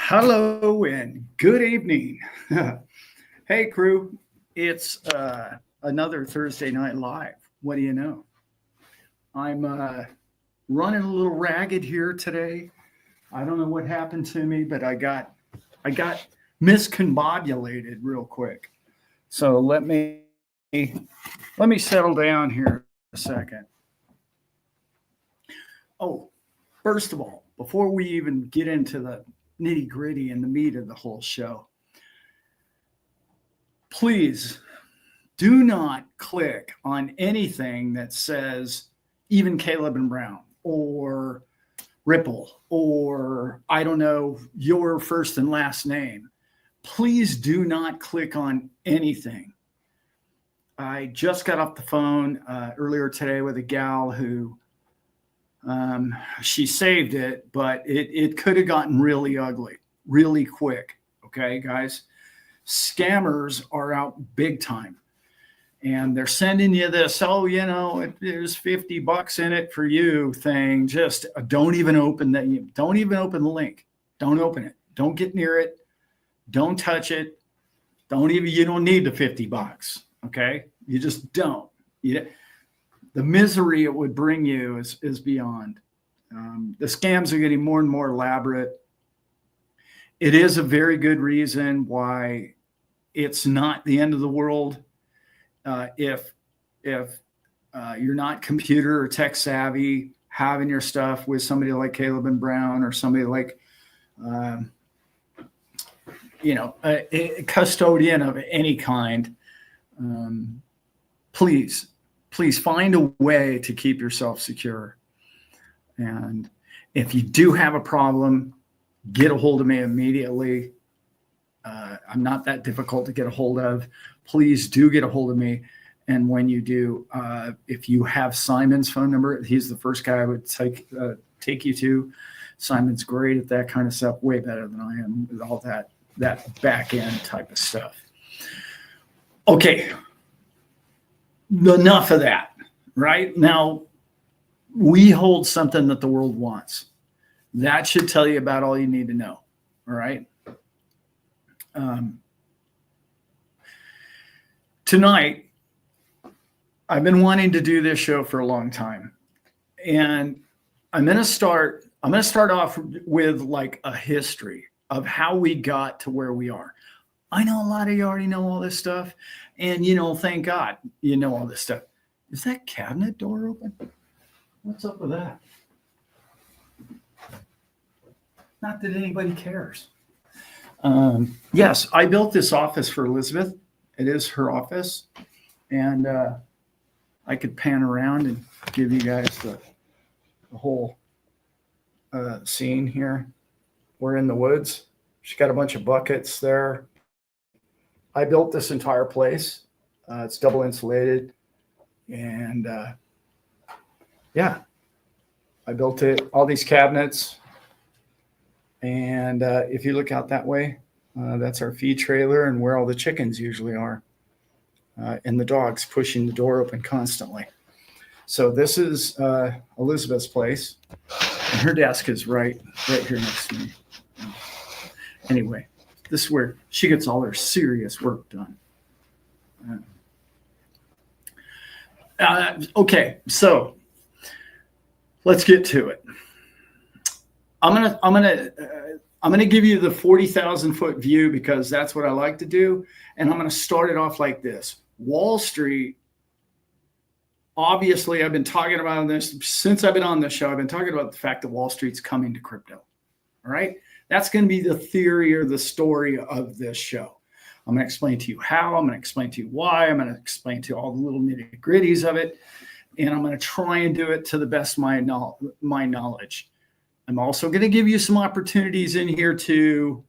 Hello and good evening. Hey, crew. It's another Thursday Night Live. What do you know? I'm running a little ragged here today. I don't know what happened to me, but I got miscombobulated real quick. So let me settle down here a second. Oh, first of all, before we even get into the nitty gritty and the meat of the whole show, please do not click on anything that says even Caleb and Brown or Ripple or I don't know your first and last name. Please do not click on anything. I just got off the phone earlier today with a gal who she saved it, but it could have gotten really ugly really quick. Okay, guys, scammers are out big time, and they're sending you this, oh, you know, there's $50 in it for you thing. Just don't even open that. Don't even open the link. Don't open it. Don't get near it. Don't touch it. You don't need the $50. Okay, you just don't. The misery it would bring you is beyond. The scams are getting more and more elaborate. It is a very good reason why it's not the end of the world. If you're not computer or tech savvy, having your stuff with somebody like Caleb and Brown or somebody like, a custodian of any kind, please find a way to keep yourself secure. And if you do have a problem, get a hold of me immediately. I'm not that difficult to get a hold of. Please do get a hold of me. And when you do, if you have Simon's phone number, he's the first guy I would take you to. Simon's great at that kind of stuff, way better than I am with all that back end type of stuff. Okay. Enough of that. Right now, we hold something that the world wants. That should tell you about all you need to know. All right. Tonight, I've been wanting to do this show for a long time, and I'm going to start off with like a history of how we got to where we are. I know a lot of you already know all this stuff, and thank God you know all this stuff. Is that cabinet door open? What's up with that? Not that anybody cares. Yes, I built this office for Elizabeth. It is her office, and I could pan around and give you guys the whole scene here. We're in the woods. She's got a bunch of buckets there. I built this entire place. It's double insulated. And yeah, I built it, all these cabinets. And if you look out that way, that's our feed trailer and where all the chickens usually are. And the dog's pushing the door open constantly. So this is Elizabeth's place. And her desk is right here next to me. Anyway, this is where she gets all her serious work done. Okay, so let's get to it. I'm gonna give you the 40,000 foot view because that's what I like to do, and I'm gonna start it off like this. Wall Street. Obviously, I've been talking about this since I've been on this show. I've been talking about the fact that Wall Street's coming to crypto. All right, that's going to be the theory or the story of this show. I'm going to explain to you how, I'm going to explain to you why, I'm going to explain to you all the little nitty gritties of it, and I'm going to try and do it to the best of my knowledge. I'm also going to give you some opportunities in here to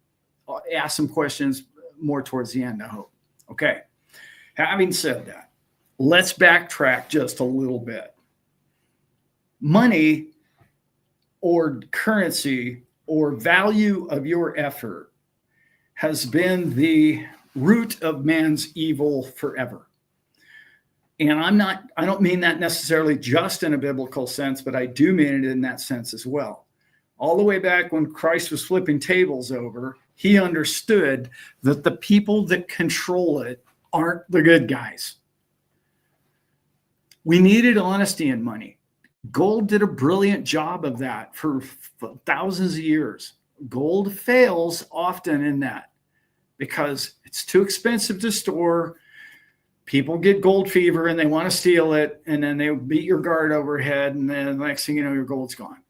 ask some questions more towards the end, I hope. Okay. Having said that, let's backtrack just a little bit. Money or currency or value of your effort has been the root of man's evil forever. And I don't mean that necessarily just in a biblical sense, but I do mean it in that sense as well. all the way back when Christ was flipping tables over, he understood that the people that control it aren't the good guys. We needed honesty in money. Gold did a brilliant job of that for thousands of years. Gold fails often in that because it's too expensive to store. People get gold fever and they want to steal it, and then they beat your guard overhead, and then the next thing you know, your gold's gone.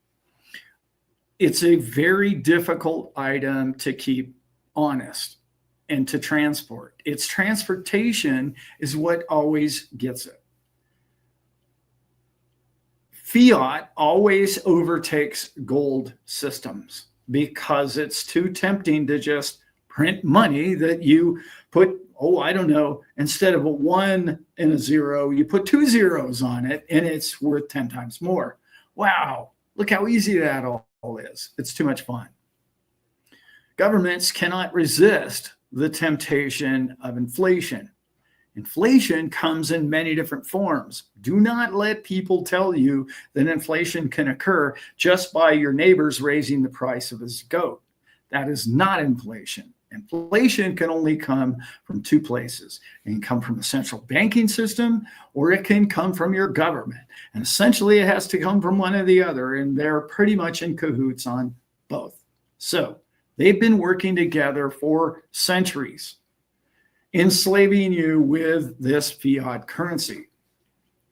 It's a very difficult item to keep honest and to transport. Its transportation is what always gets it. Fiat always overtakes gold systems because it's too tempting to just print money that you put, I don't know, instead of a 1 and a 0, you put 2 zeros on it and it's worth 10 times more. Wow, look how easy that all is. It's too much fun. Governments cannot resist the temptation of inflation. Inflation comes in many different forms. Do not let people tell you that inflation can occur just by your neighbors raising the price of his goat. That is not inflation. Inflation can only come from two places. It can come from the central banking system, or it can come from your government. And essentially, it has to come from one or the other, and they're pretty much in cahoots on both. So they've been working together for centuries, enslaving you with this fiat currency.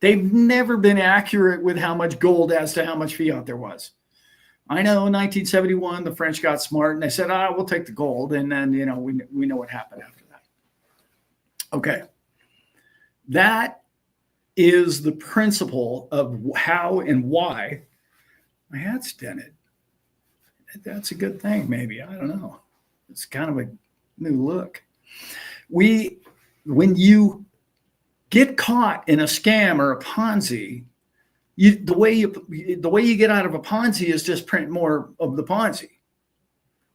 They've never been accurate with how much gold as to how much fiat there was. I know in 1971, the French got smart and they said, we'll take the gold. And then, we know what happened after that. Okay. That is the principle of how and why my hat's dented. That's a good thing, maybe. I don't know. It's kind of a new look. When you get caught in a scam or a Ponzi, the way you get out of a Ponzi is just print more of the Ponzi.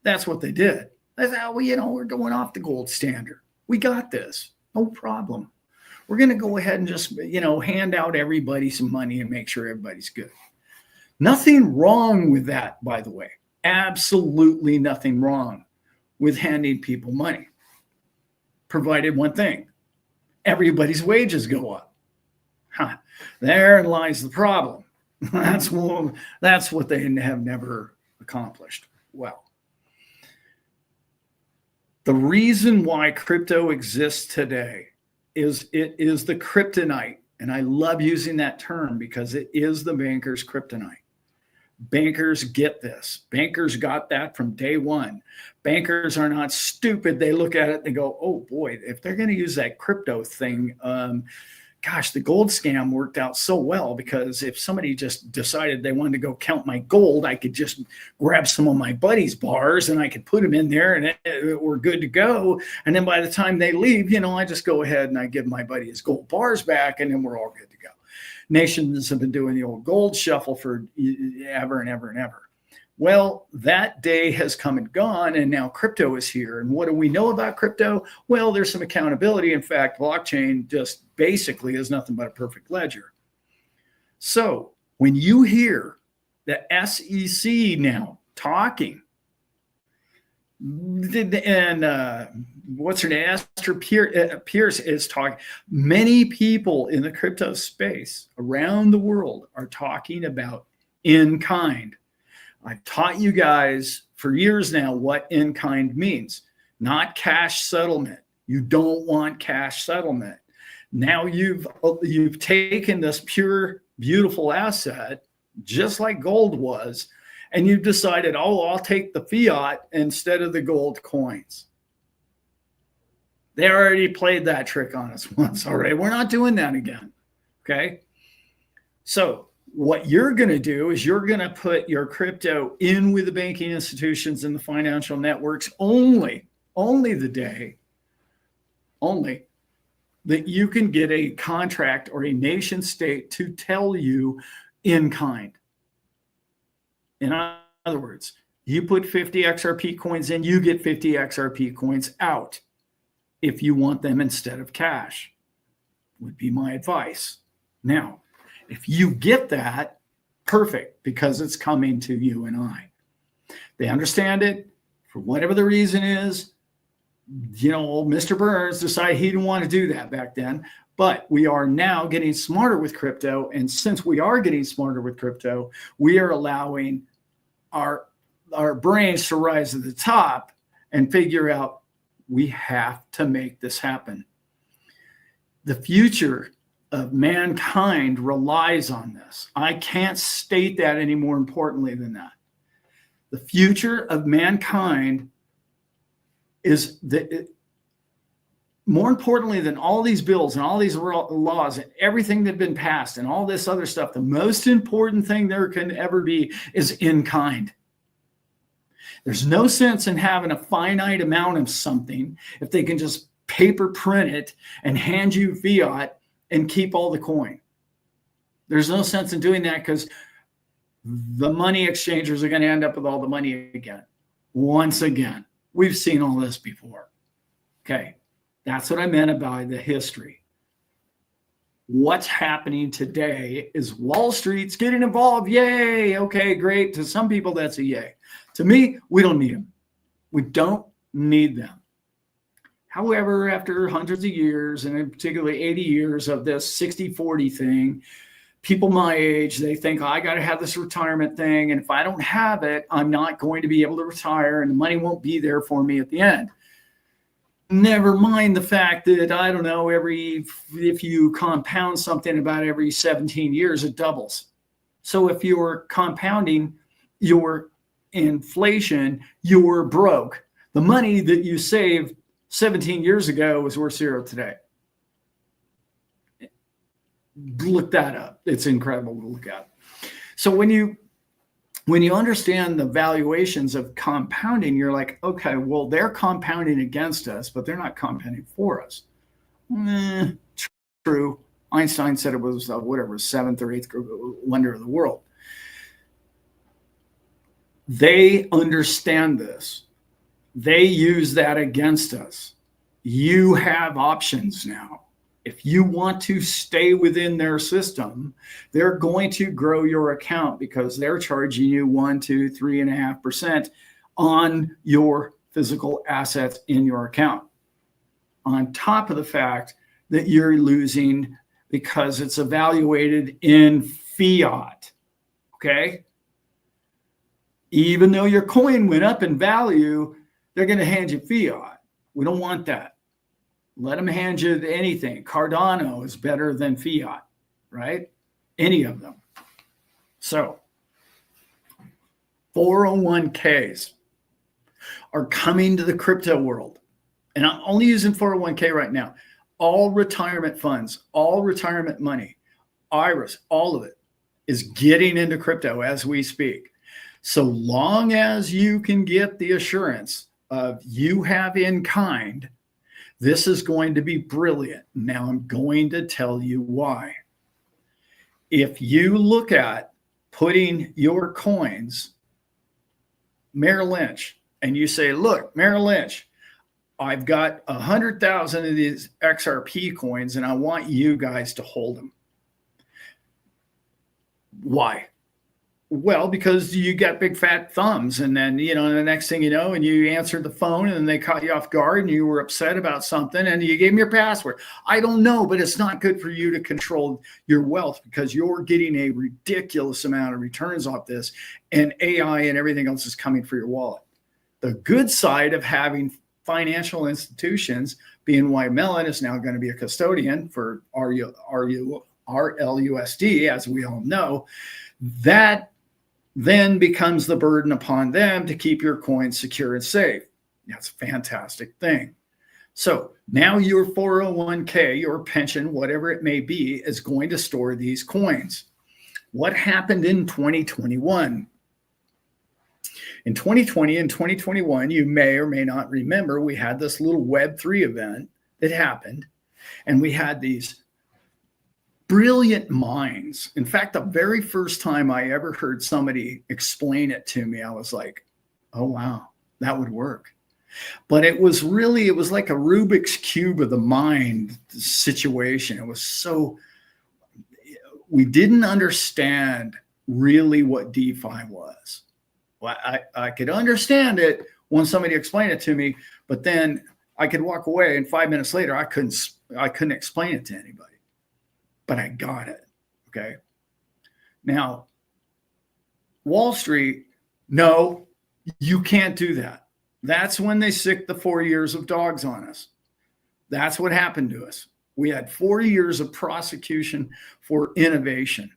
That's what they did. They said, we're going off the gold standard. We got this. No problem. We're going to go ahead and just, hand out everybody some money and make sure everybody's good. Nothing wrong with that, by the way. Absolutely nothing wrong with handing people money. Provided one thing, everybody's wages go up. Therein lies the problem. That's what they have never accomplished well. The reason why crypto exists today is it is the kryptonite. And I love using that term because it is the banker's kryptonite. Bankers get this. Bankers got that from day one. Bankers are not stupid. They look at it and they go, oh boy, if they're going to use that crypto thing, the gold scam worked out so well, because if somebody just decided they wanted to go count my gold, I could just grab some of my buddies' bars and I could put them in there and we're good to go. And then by the time they leave, I just go ahead and I give my buddy his gold bars back and then we're all good to go. Nations have been doing the old gold shuffle for ever and ever and ever. Well, that day has come and gone, and now crypto is here. And what do we know about crypto? Well, there's some accountability. In fact, blockchain just basically is nothing but a perfect ledger. So when you hear the SEC now talking, and what's her name? Esther Pierce is talking. Many people in the crypto space around the world are talking about in kind. I've taught you guys for years now what in kind means, not cash settlement. You don't want cash settlement. Now you've taken this pure, beautiful asset, just like gold was, and you've decided, I'll take the fiat instead of the gold coins. They already played that trick on us once. All right, we're not doing that again. Okay. So what you're going to do is you're going to put your crypto in with the banking institutions and the financial networks only the day that you can get a contract or a nation state to tell you in kind. In other words, you put 50 XRP coins in, you get 50 XRP coins out if you want them instead of cash, would be my advice. Now, if you get that, perfect, because it's coming to you and I. They understand it for whatever the reason is. Mr. Burns decided he didn't want to do that back then, but we are now getting smarter with crypto. And since we are getting smarter with crypto, we are allowing our brains to rise to the top and figure out we have to make this happen. The future of mankind relies on this. I can't state that any more importantly than that. The future of mankind is more importantly than all these bills and all these laws and everything that have been passed and all this other stuff, the most important thing there can ever be is in kind. There's no sense in having a finite amount of something if they can just paper print it and hand you fiat and keep all the coin. There's no sense in doing that because the money exchangers are going to end up with all the money again. Once again, we've seen all this before. Okay, that's what I meant by the history. What's happening today is Wall Street's getting involved. Yay, okay, great. To some people, that's a yay. To me, we don't need them. We don't need them. However, after hundreds of years, and particularly 80 years of this 60-40 thing, people my age, they think, I got to have this retirement thing. And if I don't have it, I'm not going to be able to retire and the money won't be there for me at the end. Never mind the fact that, I don't know, if you compound something about every 17 years, it doubles. So if you're compounding your inflation, you're broke. The money that you saved 17 years ago is worth zero today. Look that up. It's incredible to look at. So when you understand the valuations of compounding, you're like, okay, well, they're compounding against us, but they're not compounding for us. True. Einstein said it was whatever, seventh or eighth wonder of the world. They understand this. They use that against us. You have options now. If you want to stay within their system, they're going to grow your account because they're charging you 1%, 2%, 3.5% on your physical assets in your account. On top of the fact that you're losing because it's evaluated in fiat. Okay? Even though your coin went up in value, they're going to hand you fiat. We don't want that. Let them hand you anything. Cardano is better than fiat, right? Any of them. So 401ks are coming to the crypto world. And I'm only using 401k right now. All retirement funds, all retirement money, IRAs, all of it is getting into crypto as we speak. So long as you can get the assurance of you have in kind, this is going to be brilliant. Now I'm going to tell you why. If you look at putting your coins, Merrill Lynch, and you say, look, Merrill Lynch, I've got 100,000 of these XRP coins and I want you guys to hold them. Why? Well, because you got big fat thumbs, and then, the next thing you know, and you answered the phone and they caught you off guard and you were upset about something and you gave them your password. I don't know, but it's not good for you to control your wealth because you're getting a ridiculous amount of returns off this, and AI and everything else is coming for your wallet. The good side of having financial institutions, BNY Mellon is now going to be a custodian for RLUSD, as we all know, that then becomes the burden upon them to keep your coins secure and safe. That's a fantastic thing. So now your 401k, your pension, whatever it may be, is going to store these coins. What happened in 2021? In 2020 and 2021, you may or may not remember, we had this little Web3 event that happened, and we had these brilliant minds. In fact, the very first time I ever heard somebody explain it to me, I was like, oh, wow, that would work. But it was like a Rubik's Cube of the mind situation. It was we didn't understand really what DeFi was. Well, I could understand it when somebody explained it to me, but then I could walk away and 5 minutes later, I couldn't explain it to anybody, but I got it. Okay. Now, Wall Street, no, you can't do that. That's when they sicked the 4 years of dogs on us. That's what happened to us. We had 4 years of prosecution for innovation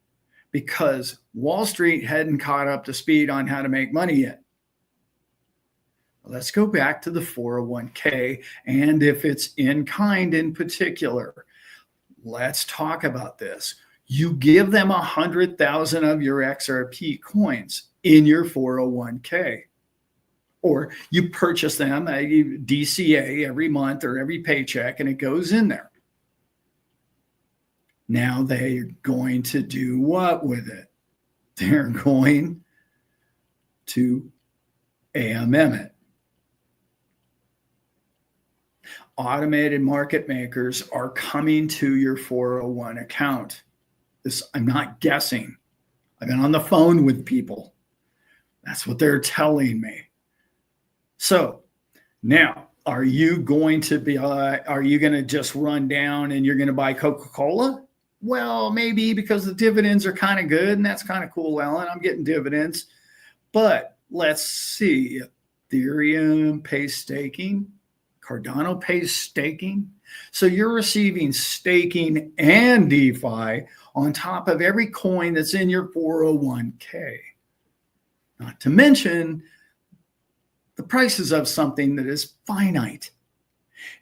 because Wall Street hadn't caught up to speed on how to make money yet. Let's go back to the 401k, and if it's in kind in particular, let's talk about this. You give them 100,000 of your XRP coins in your 401k, or you purchase them a DCA every month or every paycheck, and it goes in there. Now they're going to do what with it? They're going to AMM it. Automated market makers are coming to your 401 account. This, I'm not guessing. I've been on the phone with people. That's what they're telling me. So now, are you going to just run down and you're going to buy Coca-Cola? Well, maybe, because the dividends are kind of good, and that's kind of cool, Alan. I'm getting dividends. But let's see. Ethereum pays staking. Cardano pays staking. So you're receiving staking and DeFi on top of every coin that's in your 401k. Not to mention the prices of something that is finite.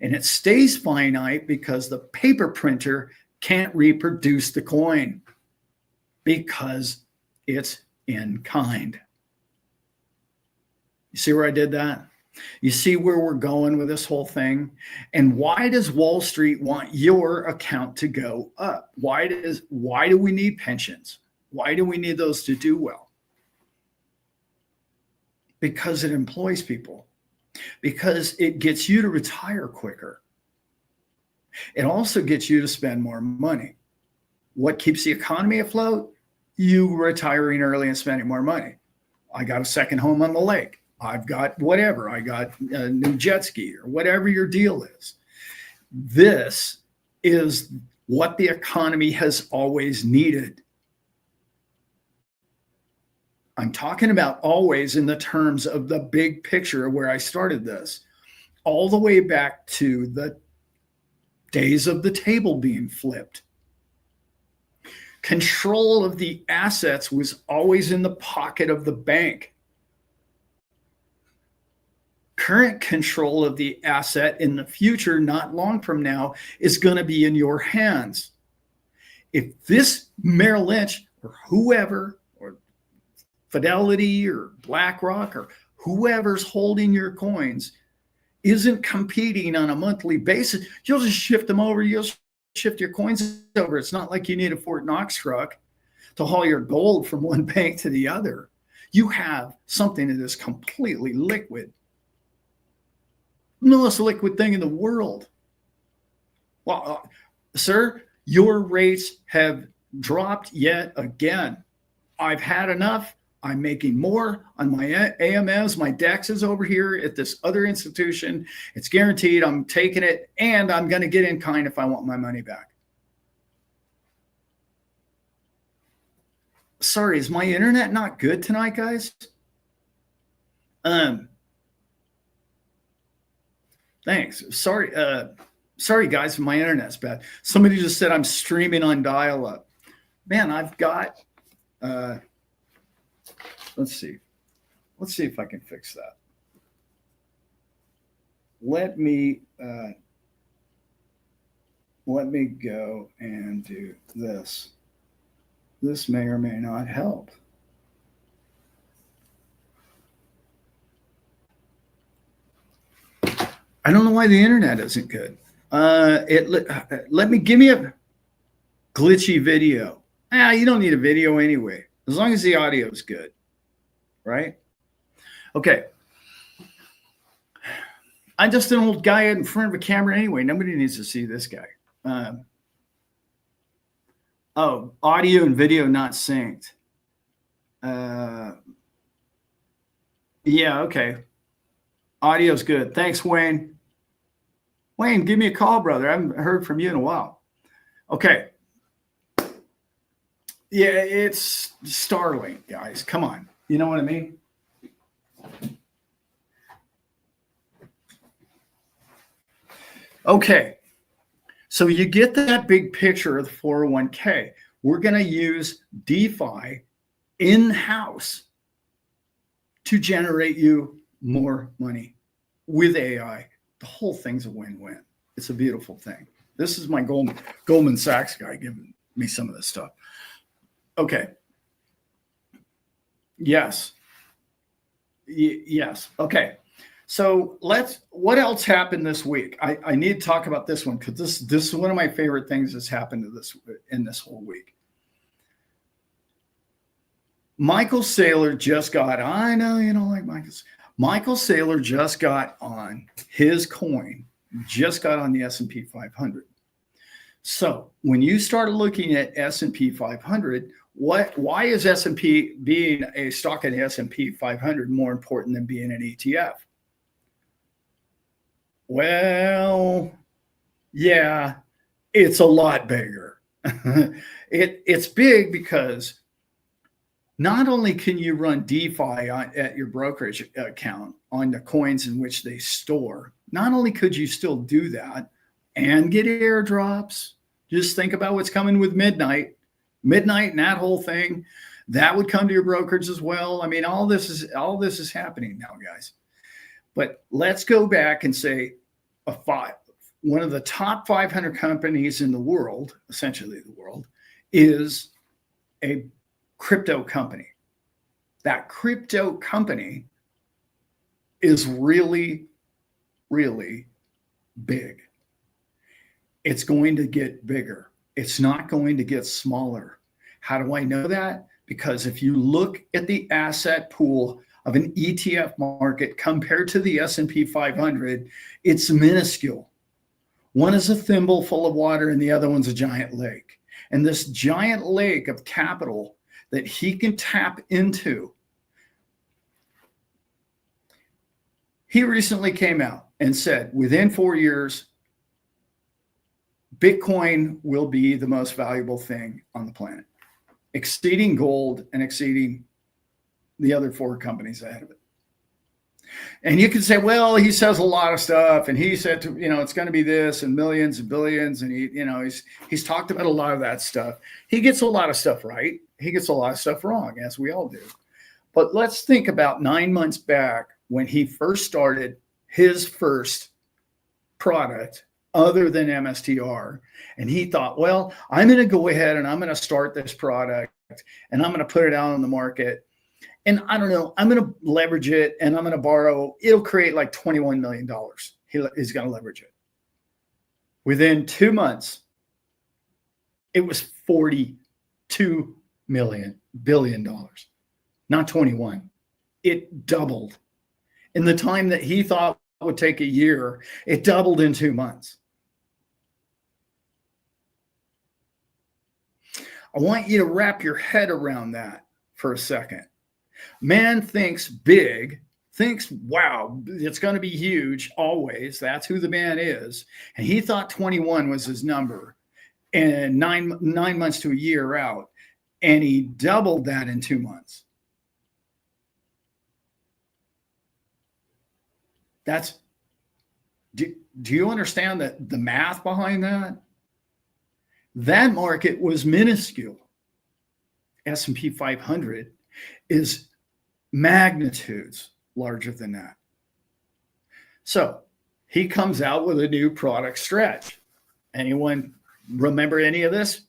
And it stays finite because the paper printer can't reproduce the coin because it's in kind. You see where I did that? You see where we're going with this whole thing? And why does Wall Street want your account to go up? Why do we need pensions? Why do we need those to do well? Because it employs people. Because it gets you to retire quicker. It also gets you to spend more money. What keeps the economy afloat? You retiring early and spending more money. I got a second home on the lake. I've got whatever. I got a new jet ski or whatever your deal is. This is what the economy has always needed. I'm talking about always in the terms of the big picture where I started this, all the way back to the days of the table being flipped. Control of the assets was always in the pocket of the bank. Current control of the asset in the future, not long from now, is going to be in your hands. If this Merrill Lynch or whoever, or Fidelity or BlackRock or whoever's holding your coins isn't competing on a monthly basis, you'll just shift them over. You'll shift your coins over. It's not like you need a Fort Knox truck to haul your gold from one bank to the other. You have something that is completely liquid. The most liquid thing in the world. Well, sir, your rates have dropped yet again. I've had enough. I'm making more on my AMMs, my DEXs over here at this other institution. It's guaranteed. I'm taking it, and I'm going to get in kind if I want my money back. Sorry, is my internet not good tonight, guys? Thanks. Sorry, guys, my internet's bad. Somebody just said I'm streaming on dial-up. Man, I've got. Let's see if I can fix that. Let me go and do this. This may or may not help. I don't know why the internet isn't good. Give me a glitchy video. You don't need a video anyway, as long as the audio is good, right? Okay. I'm just an old guy in front of a camera anyway. Nobody needs to see this guy. Audio and video not synced. Yeah, okay. Audio's good. Thanks, Wayne. Wayne, give me a call, brother. I haven't heard from you in a while. Okay. Yeah, it's startling, guys. Come on. You know what I mean? Okay. So you get that big picture of the 401k. We're going to use DeFi in-house to generate you more money with AI. The whole thing's a win-win. It's a beautiful thing. This is my Goldman Sachs guy giving me some of this stuff. Okay. Yes. Yes. Okay. So what else happened this week? I need to talk about this one because this is one of my favorite things that's happened in this whole week. Michael Saylor just got, I know you don't like Michael Saylor just got on his coin, just got on the S&P 500. So when you start looking at S&P 500, why is S&P being a stock in the S&P 500 more important than being an ETF? Well, yeah, it's a lot bigger. It's big because not only can you run DeFi at your brokerage account on the coins in which they store, not only could you still do that and get airdrops. Just think about what's coming with midnight and that whole thing. That would come to your brokerage as well. I mean, all this is happening now, guys. But let's go back and say one of the top 500 companies in the world, essentially the world, is a crypto company. That crypto company is really, really big. It's going to get bigger. It's not going to get smaller. How do I know that? Because if you look at the asset pool of an ETF market compared to the S&P 500, it's minuscule. One is a thimble full of water and the other one's a giant lake. And this giant lake of capital that he can tap into. He recently came out and said within 4 years, Bitcoin will be the most valuable thing on the planet, exceeding gold and exceeding the other 4 companies ahead of it. And you can say, well, he says a lot of stuff, and he said, it's going to be this and millions and billions, and he's talked about a lot of that stuff. He gets a lot of stuff right. He gets a lot of stuff wrong, as we all do. But let's think about 9 months back when he first started his first product other than MSTR. And he thought, well, I'm going to go ahead and I'm going to start this product and I'm going to put it out on the market. And I don't know, I'm going to leverage it and I'm going to borrow. It'll create like $21 million. He's going to leverage it. Within 2 months, it was $42 billion, not 21. It doubled. In the time that he thought would take a year, it doubled in 2 months. I want you to wrap your head around that for a second. Man thinks big, thinks, wow, it's going to be huge always. That's who the man is. And he thought 21 was his number and nine months to a year out. And he doubled that in 2 months. Do you understand the math behind that? That market was minuscule. S&P 500 is magnitudes larger than that. So he comes out with a new product, Stretch. Anyone remember any of this?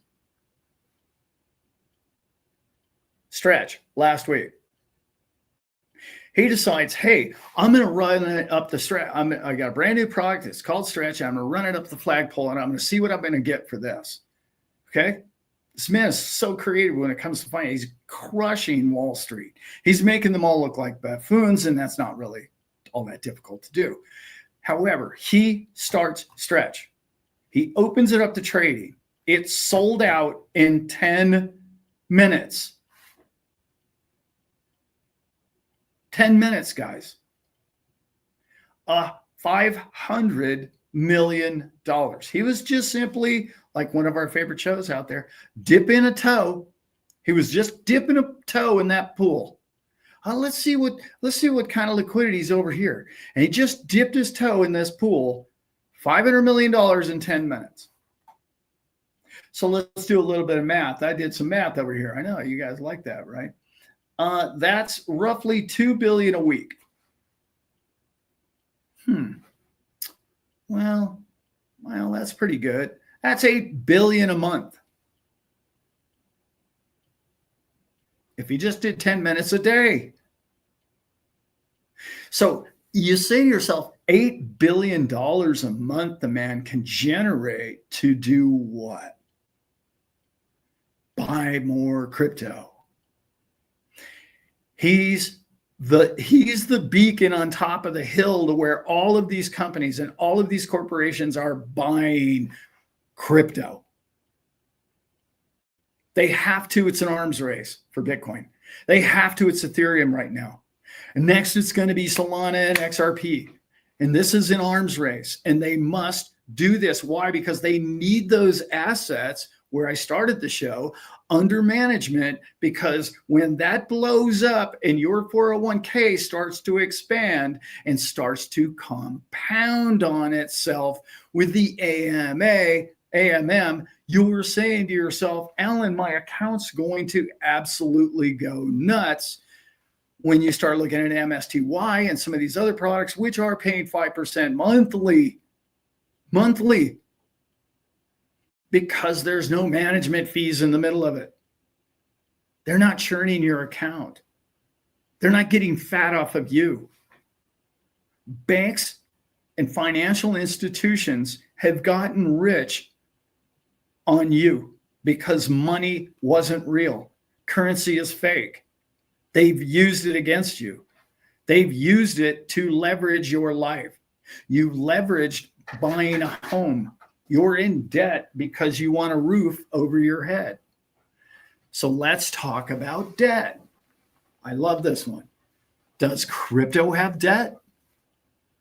Stretch, last week. He decides, hey, I'm going to run it up the Stretch. I got a brand new product. It's called Stretch. I'm going to run it up the flagpole and I'm going to see what I'm going to get for this. Okay. This man is so creative when it comes to finance. He's crushing Wall Street. He's making them all look like buffoons, and that's not really all that difficult to do. However, he starts Stretch. He opens it up to trading. It's sold out in 10 minutes. 10 minutes, guys. $500 million. He was just simply, like one of our favorite shows out there, dipping a toe. He was just dipping a toe in that pool. Let's see what kind of liquidity is over here. And he just dipped his toe in this pool, $500 million in 10 minutes. So let's do a little bit of math. I did some math over here. I know you guys like that, right? That's roughly $2 billion a week. Well, that's pretty good. That's $8 billion a month. If he just did 10 minutes a day. So you say to yourself, $8 billion a month the man can generate to do what? Buy more crypto. He's the beacon on top of the hill to where all of these companies and all of these corporations are buying crypto. They have to. It's an arms race for Bitcoin. They have to. It's Ethereum right now. And next it's going to be Solana and XRP. And this is an arms race. And they must do this. Why? Because they need those assets, where I started the show, under management, because when that blows up and your 401k starts to expand and starts to compound on itself with the AMM, you were saying to yourself, Alan, my account's going to absolutely go nuts when you start looking at MSTY and some of these other products, which are paying 5% monthly, because there's no management fees in the middle of it. They're not churning your account. They're not getting fat off of you. Banks and financial institutions have gotten rich on you because money wasn't real. Currency is fake. They've used it against you. They've used it to leverage your life. You leveraged buying a home. You're in debt because you want a roof over your head. So let's talk about debt. I love this one. Does crypto have debt?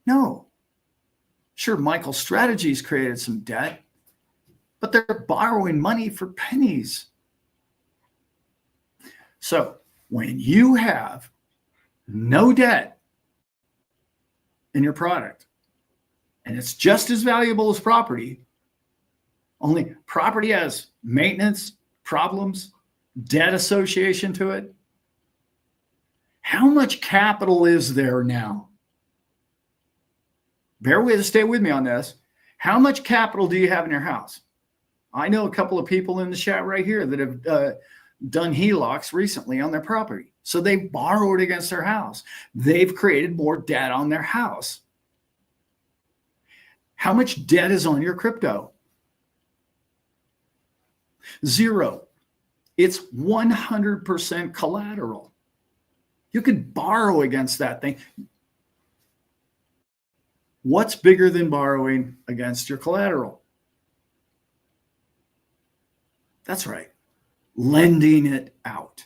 No. Sure, MicroStrategy's created some debt, but they're borrowing money for pennies. So when you have no debt in your product, and it's just as valuable as property, only property has maintenance, problems, debt association to it. How much capital is there now? Stay with me on this. How much capital do you have in your house? I know a couple of people in the chat right here that have done HELOCs recently on their property. So they borrowed against their house. They've created more debt on their house. How much debt is on your crypto? Zero. It's 100% collateral. You could borrow against that thing. What's bigger than borrowing against your collateral? That's right. Lending it out.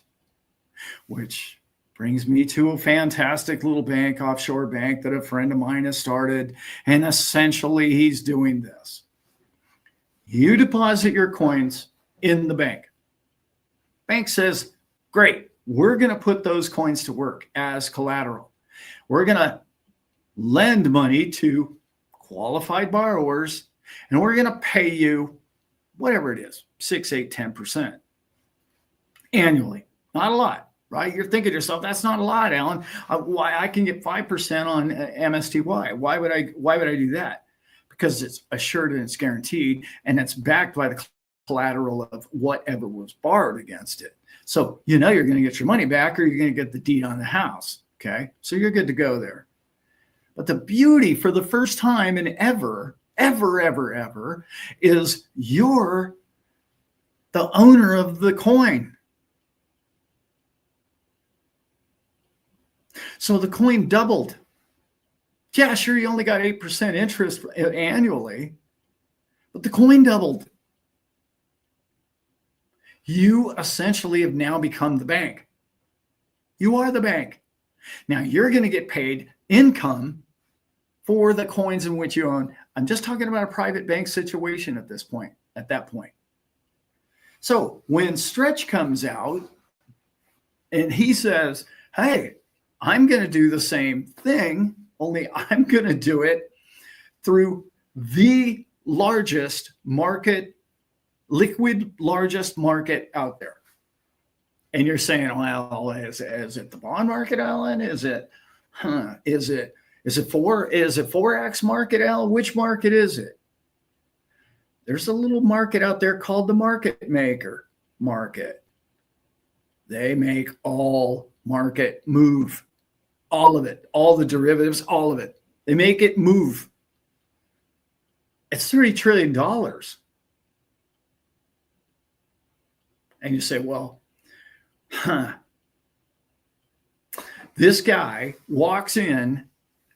Which brings me to a fantastic little bank, offshore bank, that a friend of mine has started. And essentially he's doing this. You deposit your coins in the bank. Bank says, great, we're going to put those coins to work as collateral. We're going to lend money to qualified borrowers, and we're going to pay you whatever it is, 6, 8, 10% annually. Not a lot, right? You're thinking to yourself, that's not a lot, Alan. Why I can get 5% on MSTY? Why would I do that? Because it's assured and it's guaranteed, and it's backed by the collateral of whatever was borrowed against it. So you know you're going to get your money back, or you're going to get the deed on the house. Okay, so you're good to go there. But the beauty, for the first time in ever, is you're the owner of the coin. So the coin doubled. Yeah, sure, you only got 8% interest annually, but the coin doubled. You essentially have now become the bank. You are the bank. Now you're going to get paid income for the coins in which you own. I'm just talking about a private bank situation at that point. So when Stretch comes out and he says, hey, I'm going to do the same thing, only I'm going to do it through the largest market, liquid largest market out there. And you're saying, well, is it the bond market, Alan? Is it Forex market, Alan? Which market is it? There's a little market out there called the market maker market. They make all market move, all of it, all the derivatives, all of it. They make it move. It's $30 trillion. And you say, well, this guy walks in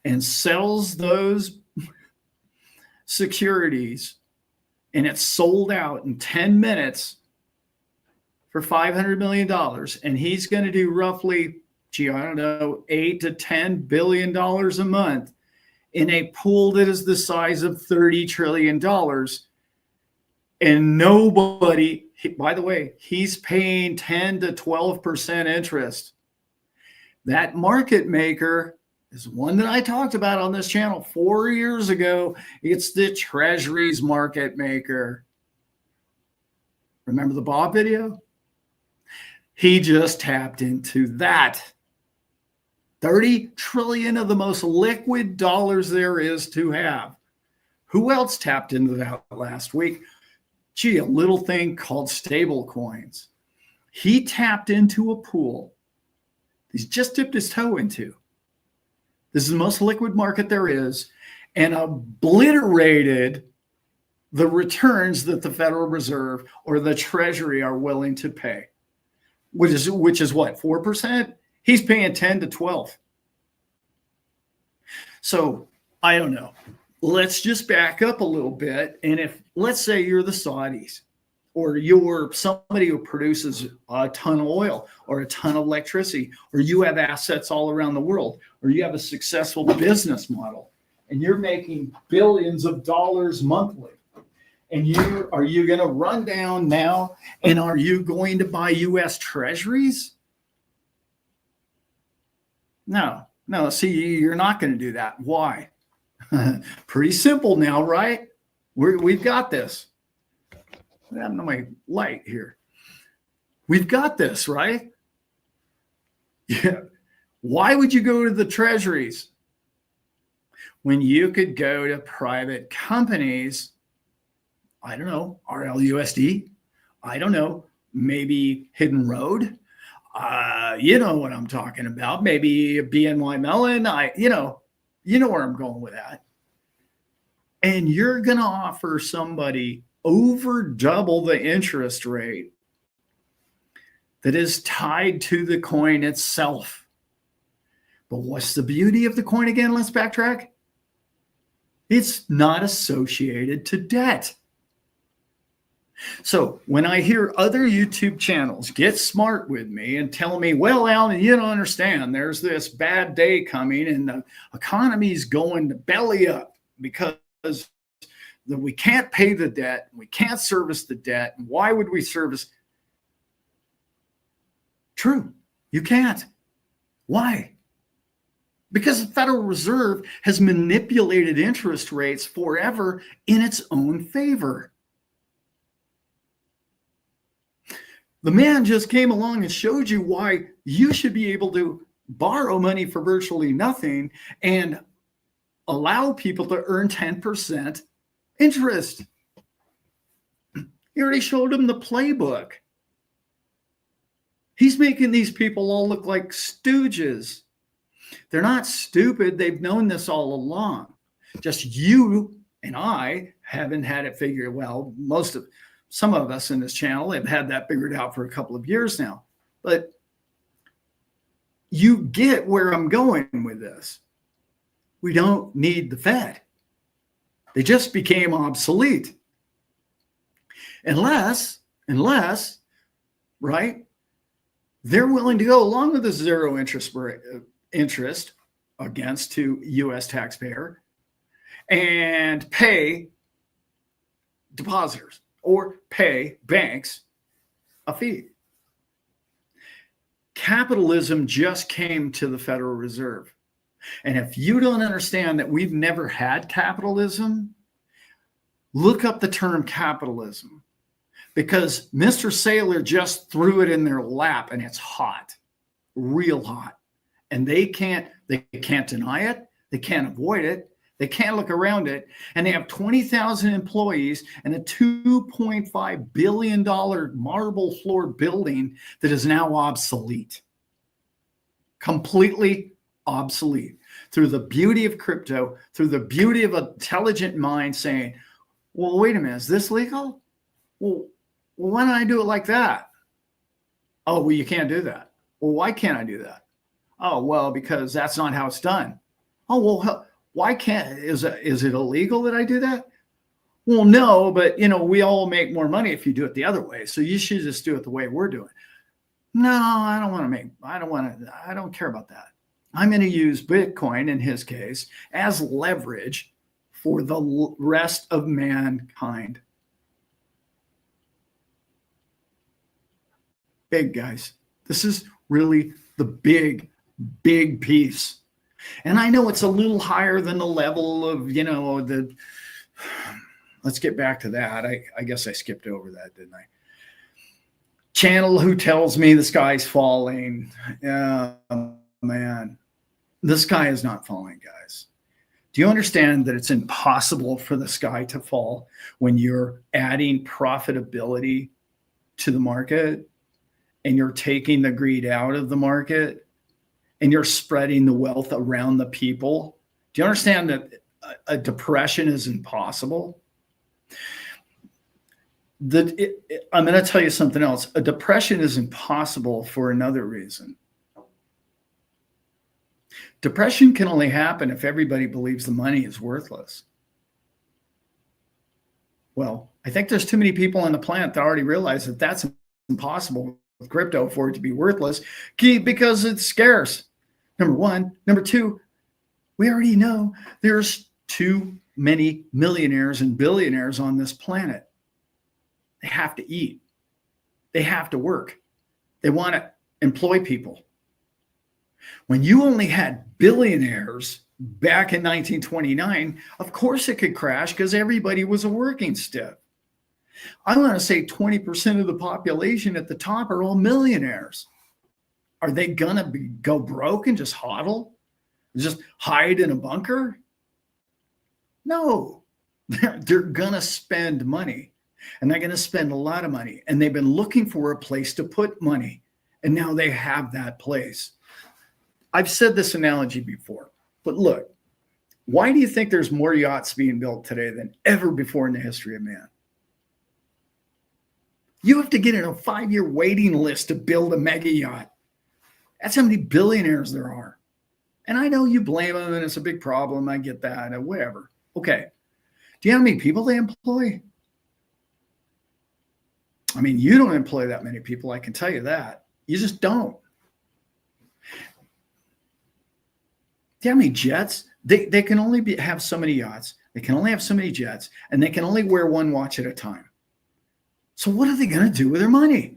and sells those securities and it's sold out in 10 minutes for $500 million. And he's going to do roughly, I don't know, $8 to $10 billion a month in a pool that is the size of $30 trillion. And nobody, by the way, he's paying 10 to 12% interest. That market maker is one that I talked about on this channel 4 years ago. It's the Treasuries market maker. Remember the Bob video? He just tapped into that. 30 trillion of the most liquid dollars there is to have. Who else tapped into that last week? Gee, a little thing called stable coins. He tapped into a pool he's just dipped his toe into. This is the most liquid market there is, and obliterated the returns that the Federal Reserve or the Treasury are willing to pay, which is what, 4%? He's paying 10 to 12. So I don't know. Let's just back up a little bit. And if, let's say you're the Saudis, or you're somebody who produces a ton of oil or a ton of electricity, or you have assets all around the world, or you have a successful business model and you're making billions of dollars monthly, and are you going to run down now and are you going to buy US Treasuries? No. See, you're not going to do that. Why? Pretty simple now, right? We've got this. What happened to my light here? We've got this, right? Yeah. Why would you go to the Treasuries when you could go to private companies? I don't know, RLUSD. I don't know, maybe Hidden Road. You know what I'm talking about. Maybe BNY Mellon. You know where I'm going with that. And you're going to offer somebody over double the interest rate that is tied to the coin itself. But what's the beauty of the coin again? Let's backtrack. It's not associated to debt. So when I hear other YouTube channels get smart with me and tell me, well, Alan, you don't understand, there's this bad day coming and the economy's going to belly up because we can't pay the debt, we can't service the debt. And why would we service? True, you can't. Why? Because the Federal Reserve has manipulated interest rates forever in its own favor. The man just came along and showed you why you should be able to borrow money for virtually nothing and allow people to earn 10% interest. He already showed them the playbook. He's making these people all look like stooges. They're not stupid. They've known this all along. Just you and I haven't had it figured. Well, some of us in this channel have had that figured out for a couple of years now. But you get where I'm going with this. We don't need the Fed. They just became obsolete. Unless, right, they're willing to go along with the zero interest interest against to U.S. taxpayer and pay depositors or pay banks a fee. Capitalism just came to the Federal Reserve. And if you don't understand that we've never had capitalism, look up the term capitalism, because Mr. Saylor just threw it in their lap and it's hot, real hot. And they can't deny it. They can't avoid it. They can't look around it. And they have 20,000 employees and a $2.5 billion marble floor building that is now obsolete, completely obsolete, through the beauty of crypto, through the beauty of an intelligent mind saying, well, wait a minute, is this legal? Well, why don't I do it like that? Oh, well, you can't do that. Well, why can't I do that? Oh, well, because that's not how it's done. Oh, well, why can't, is it illegal that I do that? Well, no, but we all make more money if you do it the other way. So you should just do it the way we're doing. No, I don't care about that. I'm going to use Bitcoin in his case as leverage for the rest of mankind. Big, guys. This is really the big piece. And I know it's a little higher than the level of, let's get back to that. I guess I skipped over that, didn't I? Channel who tells me the sky's falling. Man, the sky is not falling, guys. Do you understand that it's impossible for the sky to fall when you're adding profitability to the market and you're taking the greed out of the market and you're spreading the wealth around the people? Do you understand that a depression is impossible? I'm going to tell you something else. A depression is impossible for another reason. Depression can only happen if everybody believes the money is worthless. Well, I think there's too many people on the planet that already realize that that's impossible with crypto for it to be worthless because it's scarce. Number one. Number two, we already know there's too many millionaires and billionaires on this planet. They have to eat. They have to work. They want to employ people. When you only had billionaires back in 1929, of course it could crash because everybody was a working stiff. I want to say 20% of the population at the top are all millionaires. Are they going to go broke and just hodl? Just hide in a bunker? No. They're going to spend money. And they're going to spend a lot of money. And they've been looking for a place to put money. And now they have that place. I've said this analogy before, but look, why do you think there's more yachts being built today than ever before in the history of man? You have to get in a 5-year waiting list to build a mega yacht. That's how many billionaires there are. And I know you blame them and it's a big problem. I get that, and whatever. Okay. Do you know how many people they employ? I mean, you don't employ that many people. I can tell you that. You just don't. Do you know how many jets? They can only have so many yachts. They can only have so many jets, and they can only wear one watch at a time. So what are they going to do with their money?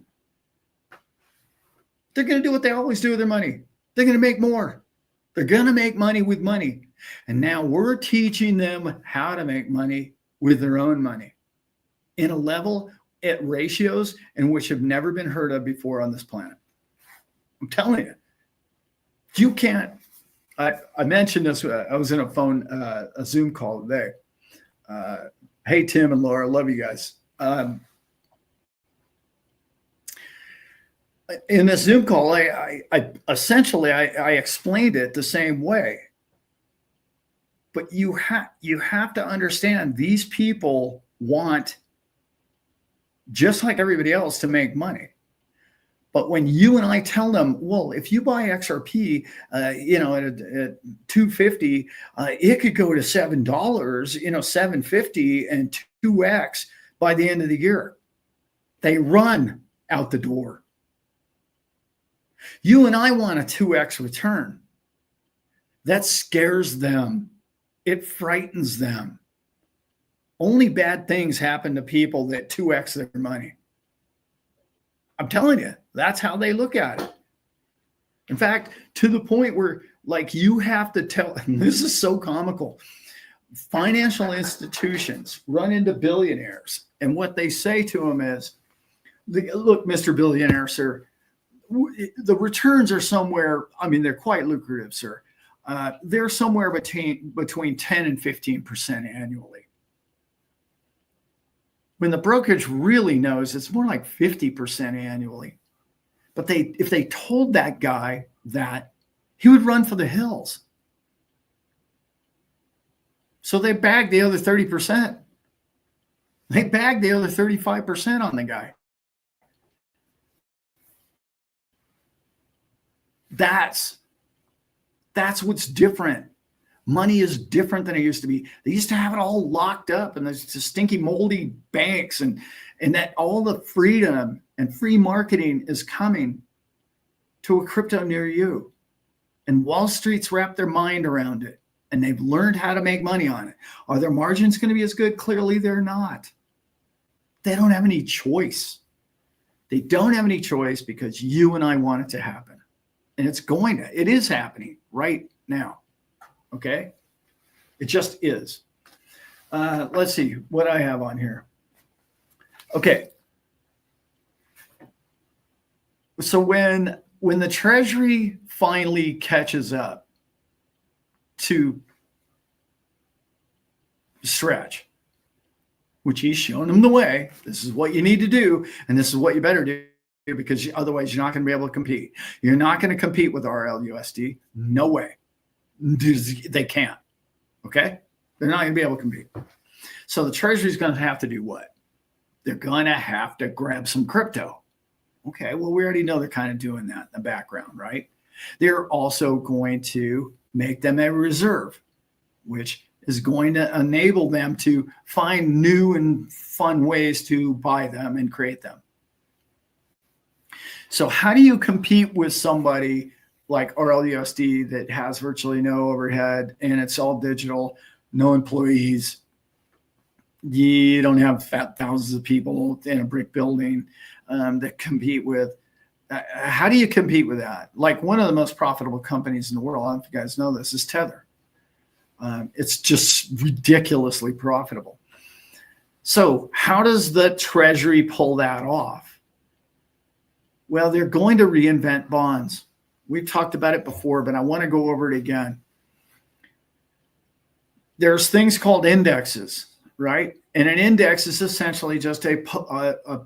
They're going to do what they always do with their money. They're going to make more. They're going to make money with money. And now we're teaching them how to make money with their own money in a level at ratios in which have never been heard of before on this planet. I'm telling you, you can't. I mentioned this. I was in a Zoom call today. Hey, Tim and Laura, love you guys. In this Zoom call, I essentially explained it the same way. But you have to understand these people want, just like everybody else, to make money. But when you and I tell them, well, if you buy XRP, at 250, it could go to $7, $7.50 and 2x by the end of the year. They run out the door. You and I want a 2x return. That scares them. It frightens them. Only bad things happen to people that 2x their money. I'm telling you, that's how they look at it. In fact, to the point where, like, you have to tell, and this is so comical, financial institutions run into billionaires, and what they say to them is, look, Mr. Billionaire, sir, the returns are somewhere, I mean, they're quite lucrative, sir. They're somewhere between 10 and 15% annually. When the brokerage really knows it's more like 50% annually. But if they told that guy that, he would run for the hills. So they bagged the other 30%. They bagged the other 35% on the guy. That's what's different. Money is different than it used to be. They used to have it all locked up in those stinky, moldy banks, and that all the freedom and free marketing is coming to a crypto near you. And Wall Street's wrapped their mind around it, and they've learned how to make money on it. Are their margins going to be as good? Clearly, they're not. They don't have any choice. They don't have any choice because you and I want it to happen. And it is happening right now. Okay? It just is. Let's see what I have on here. Okay. So when the Treasury finally catches up to Stretch, which he's shown them the way, this is what you need to do, and this is what you better do, because otherwise you're not going to be able to compete. You're not going to compete with RLUSD. No way. They can't. Okay? They're not going to be able to compete. So the Treasury is going to have to do what? They're going to have to grab some crypto. Okay, well, we already know they're kind of doing that in the background, right? They're also going to make them a reserve, which is going to enable them to find new and fun ways to buy them and create them. So how do you compete with somebody like RLUSD that has virtually no overhead and it's all digital, no employees? You don't have thousands of people in a brick building that compete with. How do you compete with that? Like, one of the most profitable companies in the world, I don't know if you guys know this, is Tether. It's just ridiculously profitable. So how does the Treasury pull that off? Well, they're going to reinvent bonds. We've talked about it before, but I want to go over it again. There's things called indexes, right? And an index is essentially just a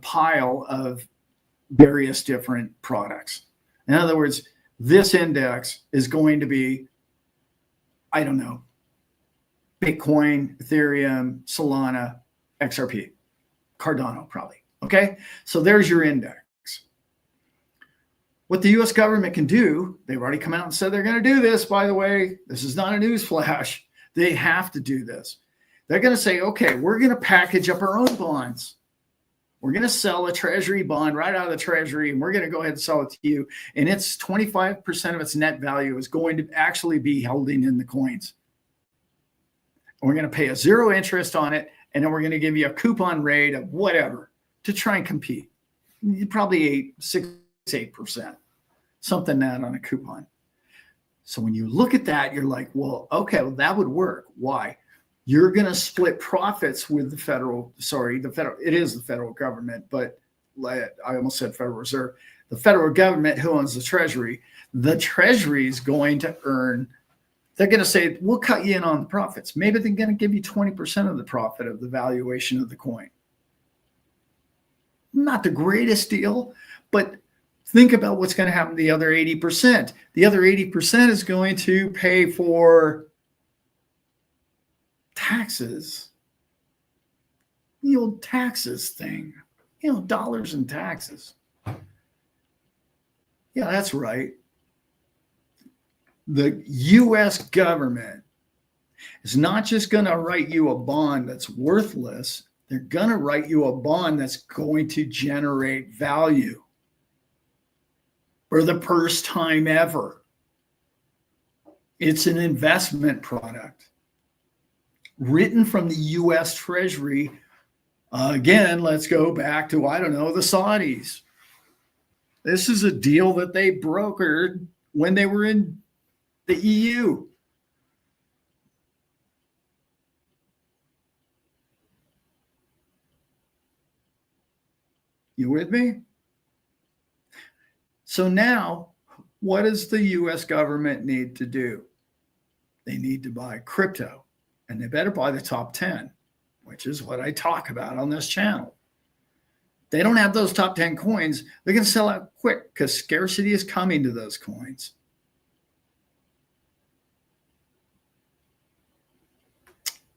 pile of various different products. In other words, this index is going to be, I don't know, Bitcoin, Ethereum, Solana, XRP, Cardano probably. Okay, so there's your index. What the US government can do, they've already come out and said they're going to do this, by the way. This is not a news flash. They have to do this. They're going to say, okay, we're going to package up our own bonds. We're going to sell a Treasury bond right out of the Treasury, and we're going to go ahead and sell it to you. And it's 25% of its net value is going to actually be holding in the coins. And we're going to pay a zero interest on it, and then we're going to give you a coupon rate of whatever to try and compete. Probably 6-8%, something that on a coupon. So when you look at that, you're like, well, okay, well, that would work. Why? You're going to split profits with the federal, it is the federal government, but I almost said Federal Reserve. The federal government, who owns the Treasury, the Treasury is going to earn, they're going to say, we'll cut you in on the profits. Maybe they're going to give you 20% of the profit of the valuation of the coin. Not the greatest deal, but think about what's going to happen to the other 80%. The other 80% is going to pay for taxes. The old taxes thing. Dollars and taxes. Yeah, that's right. The U.S. government is not just going to write you a bond that's worthless. They're going to write you a bond that's going to generate value for the first time ever. It's an investment product written from the U.S. Treasury. Again, let's go back to, I don't know, the Saudis. This is a deal that they brokered when they were in the EU. You with me? So now, what does the U.S. government need to do? They need to buy crypto, and they better buy the top 10, which is what I talk about on this channel. They don't have those top 10 coins. They're going to sell out quick because scarcity is coming to those coins.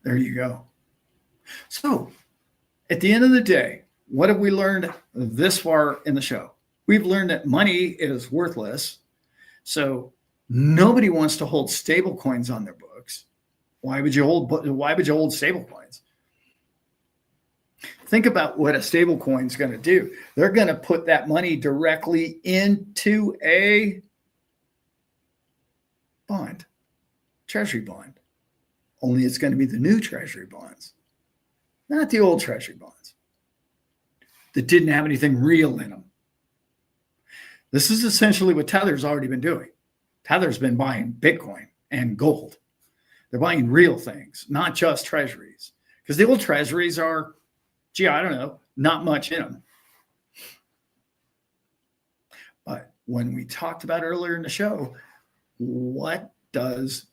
There you go. So at the end of the day, what have we learned this far in the show? We've learned that money is worthless. So nobody wants to hold stable coins on their books. Why would you hold stable coins? Think about what a stable coin is going to do. They're going to put that money directly into a bond, treasury bond. Only it's going to be the new treasury bonds, not the old treasury bonds that didn't have anything real in them. This is essentially what Tether's already been doing. Tether's been buying Bitcoin and gold. They're buying real things, not just treasuries. Because the old treasuries are, gee, I don't know, not much in them. But when we talked about earlier in the show, what does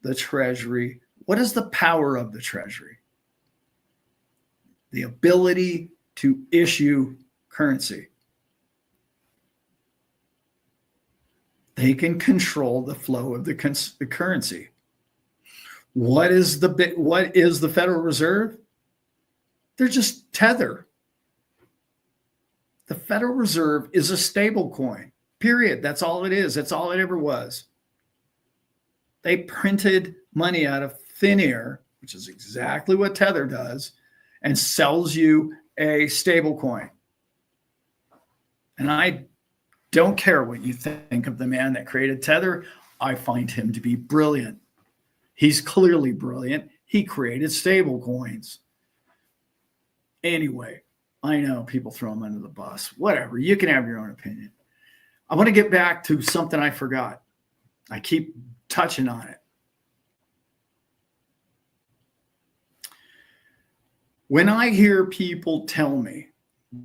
the treasury, what is the power of the treasury? The ability to issue currency. They can control the flow of the currency. What is the Federal Reserve? They're just Tether. The Federal Reserve is a stable coin, period. That's all it is. That's all it ever was. They printed money out of thin air, which is exactly what Tether does, and sells you a stable coin. And I don't care what you think of the man that created Tether. I find him to be brilliant. He's clearly brilliant. He created stable coins. Anyway, I know people throw him under the bus. Whatever. You can have your own opinion. I want to get back to something I forgot. I keep touching on it. When I hear people tell me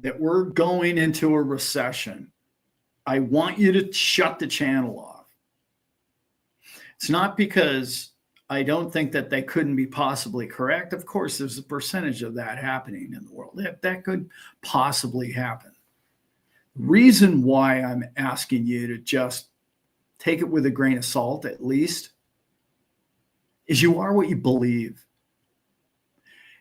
that we're going into a recession, I want you to shut the channel off. It's not because I don't think that they couldn't be possibly correct. Of course, there's a percentage of that happening in the world. That could possibly happen. The reason why I'm asking you to just take it with a grain of salt, at least, is you are what you believe.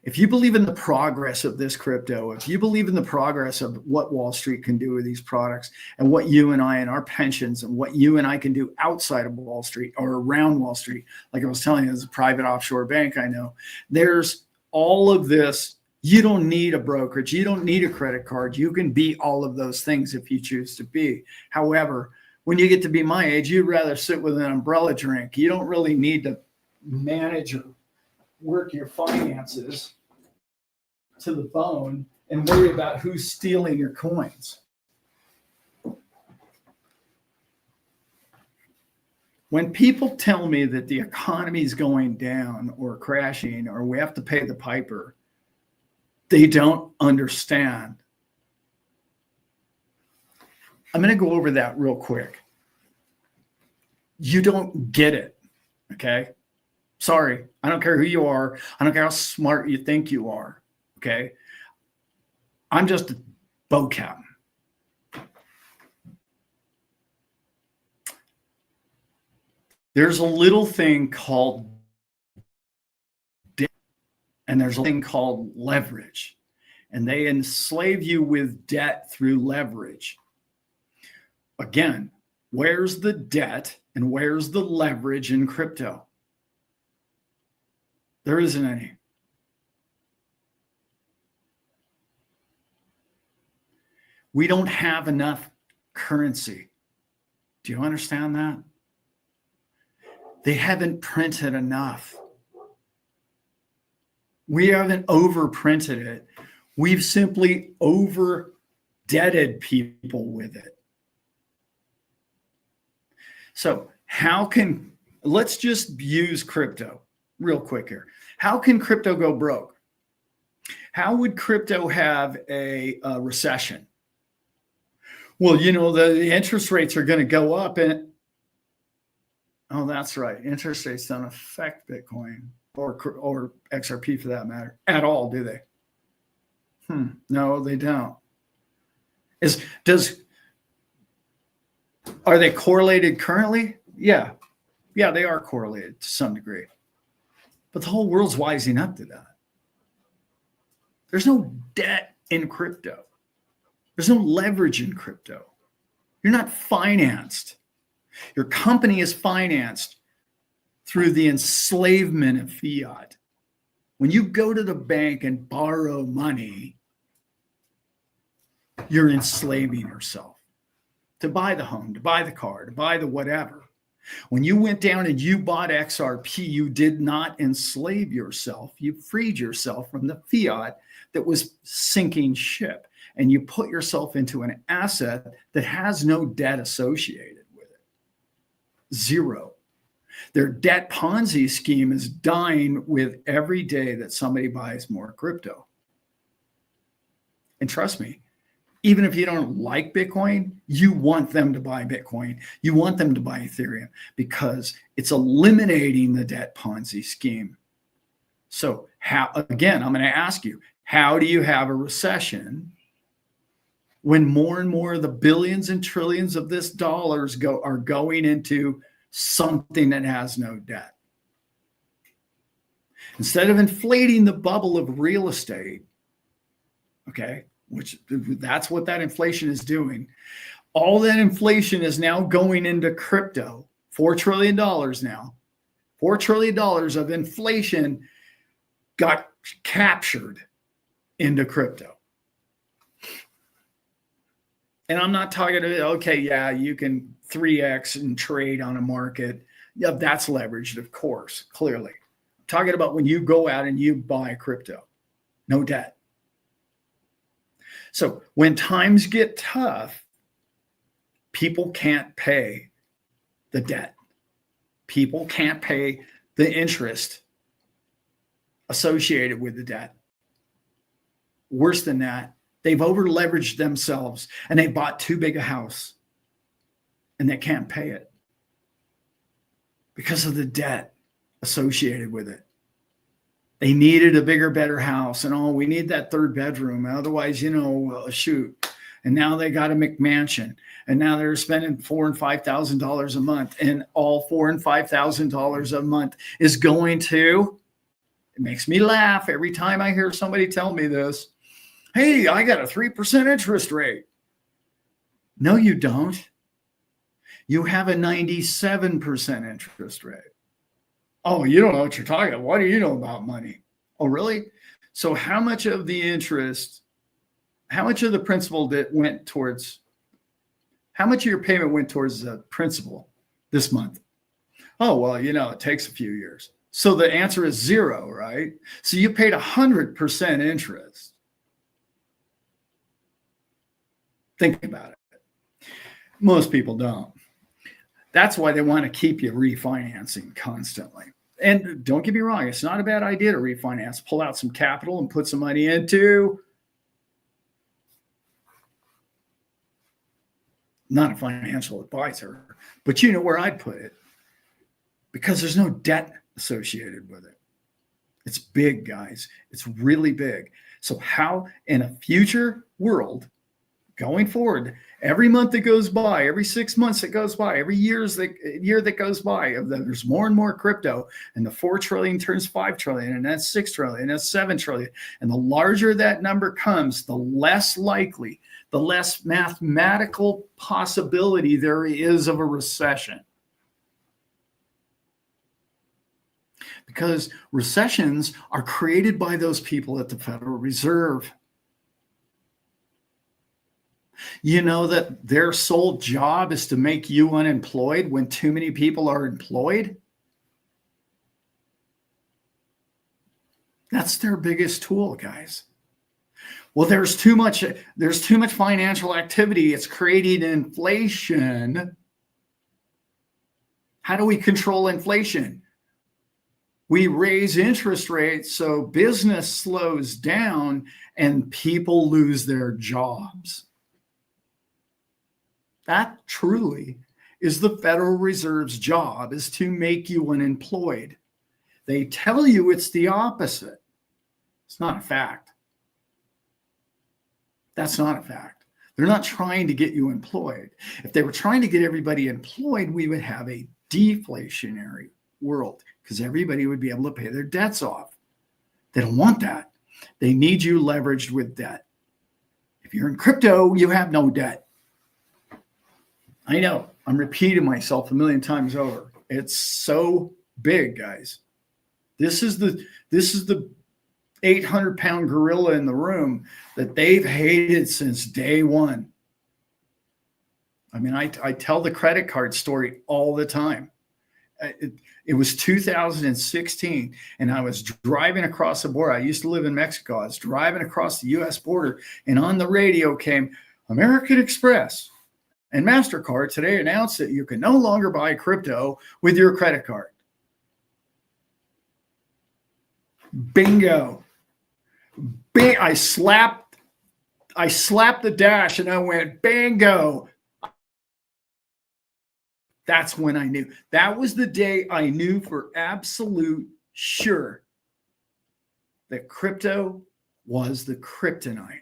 If you believe in the progress of this crypto, if you believe in the progress of what Wall Street can do with these products and what you and I and our pensions and what you and I can do outside of Wall Street or around Wall Street, like I was telling you, as a private offshore bank, I know there's all of this. You don't need a brokerage. You don't need a credit card. You can be all of those things if you choose to be. However, when you get to be my age, you'd rather sit with an umbrella drink. You don't really need to manage or work your finances to the bone and worry about who's stealing your coins. When people tell me that the economy is going down or crashing or we have to pay the piper, they don't understand. I'm going to go over that real quick. You don't get it, okay? Sorry, I don't care who you are. I don't care how smart you think you are, okay? I'm just a boat captain. There's a little thing called debt, and there's a thing called leverage, and they enslave you with debt through leverage. Again, where's the debt and where's the leverage in crypto? There isn't any. We don't have enough currency. Do you understand that? They haven't printed enough. We haven't overprinted it. We've simply over-debted people with it. So let's just use crypto real quick here. How can crypto go broke? How would crypto have a recession? Well, the interest rates are going to go up, and oh, that's right. Interest rates don't affect Bitcoin or XRP for that matter at all, do they? No, they don't. Are they correlated currently? Yeah, they are correlated to some degree. But the whole world's wising up to that. There's no debt in crypto. There's no leverage in crypto. You're not financed. Your company is financed through the enslavement of fiat. When you go to the bank and borrow money, you're enslaving yourself to buy the home, to buy the car, to buy the whatever. When you went down and you bought XRP, you did not enslave yourself. You freed yourself from the fiat that was sinking ship, and you put yourself into an asset that has no debt associated with it. Zero. Their debt Ponzi scheme is dying with every day that somebody buys more crypto. And trust me, even if you don't like Bitcoin, you want them to buy Bitcoin. You want them to buy Ethereum because it's eliminating the debt Ponzi scheme. So again, I'm going to ask you, how do you have a recession when more and more of the billions and trillions of this dollars are going into something that has no debt? Instead of inflating the bubble of real estate, okay, which that's what that inflation is doing. All that inflation is now going into crypto. $4 trillion now. $4 trillion of inflation got captured into crypto. And I'm not talking about, okay, yeah, you can 3x and trade on a market. Yeah, that's leveraged, of course, clearly. I'm talking about when you go out and you buy crypto, no debt. So when times get tough, people can't pay the debt. People can't pay the interest associated with the debt. Worse than that, they've over-leveraged themselves and they bought too big a house and they can't pay it because of the debt associated with it. They needed a bigger, better house, and we need that third bedroom. Otherwise, shoot. And now they got a McMansion, and now they're spending $4,000 and $5,000 a month, and all $4,000 and $5,000 a month is going to. It makes me laugh every time I hear somebody tell me this. Hey, I got a 3% interest rate. No, you don't. You have a 97% interest rate. Oh, you don't know what you're talking about. What do you know about money? Oh, really? So how much of the interest, how much of the principal that went towards, how much of your payment went towards the principal this month? Oh, well, it takes a few years. So the answer is 0, right? So you paid 100% interest. Think about it. Most people don't. That's why they want to keep you refinancing constantly. And don't get me wrong, it's not a bad idea to refinance, pull out some capital and put some money into, not a financial advisor, but you know where I'd put it, because there's no debt associated with it. It's big, guys. It's really big. So how in a future world, going forward, every month that goes by, every 6 months that goes by, every year that goes by, there's more and more crypto, and the 4 trillion turns 5 trillion, and that's 6 trillion, that's 7 trillion. And the larger that number comes, the less likely, the less mathematical possibility there is of a recession. Because recessions are created by those people at the Federal Reserve. You know that their sole job is to make you unemployed when too many people are employed? That's their biggest tool, guys. Well, there's too much financial activity. It's creating inflation. How do we control inflation? We raise interest rates so business slows down and people lose their jobs. That truly is the Federal Reserve's job, is to make you unemployed. They tell you it's the opposite. It's not a fact. That's not a fact. They're not trying to get you employed. If they were trying to get everybody employed, we would have a deflationary world because everybody would be able to pay their debts off. They don't want that. They need you leveraged with debt. If you're in crypto, you have no debt. I know, I'm repeating myself a million times over. It's so big, guys. This is the 800-pound gorilla in the room that they've hated since day one. I mean, I tell the credit card story all the time. It was 2016, and I was driving across the border. I used to live in Mexico. I was driving across the U.S. border, and on the radio came American Express and MasterCard today announced that you can no longer buy crypto with your credit card. Bingo. I slapped the dash and I went, bingo. That's when I knew. That was the day I knew for absolute sure that crypto was the kryptonite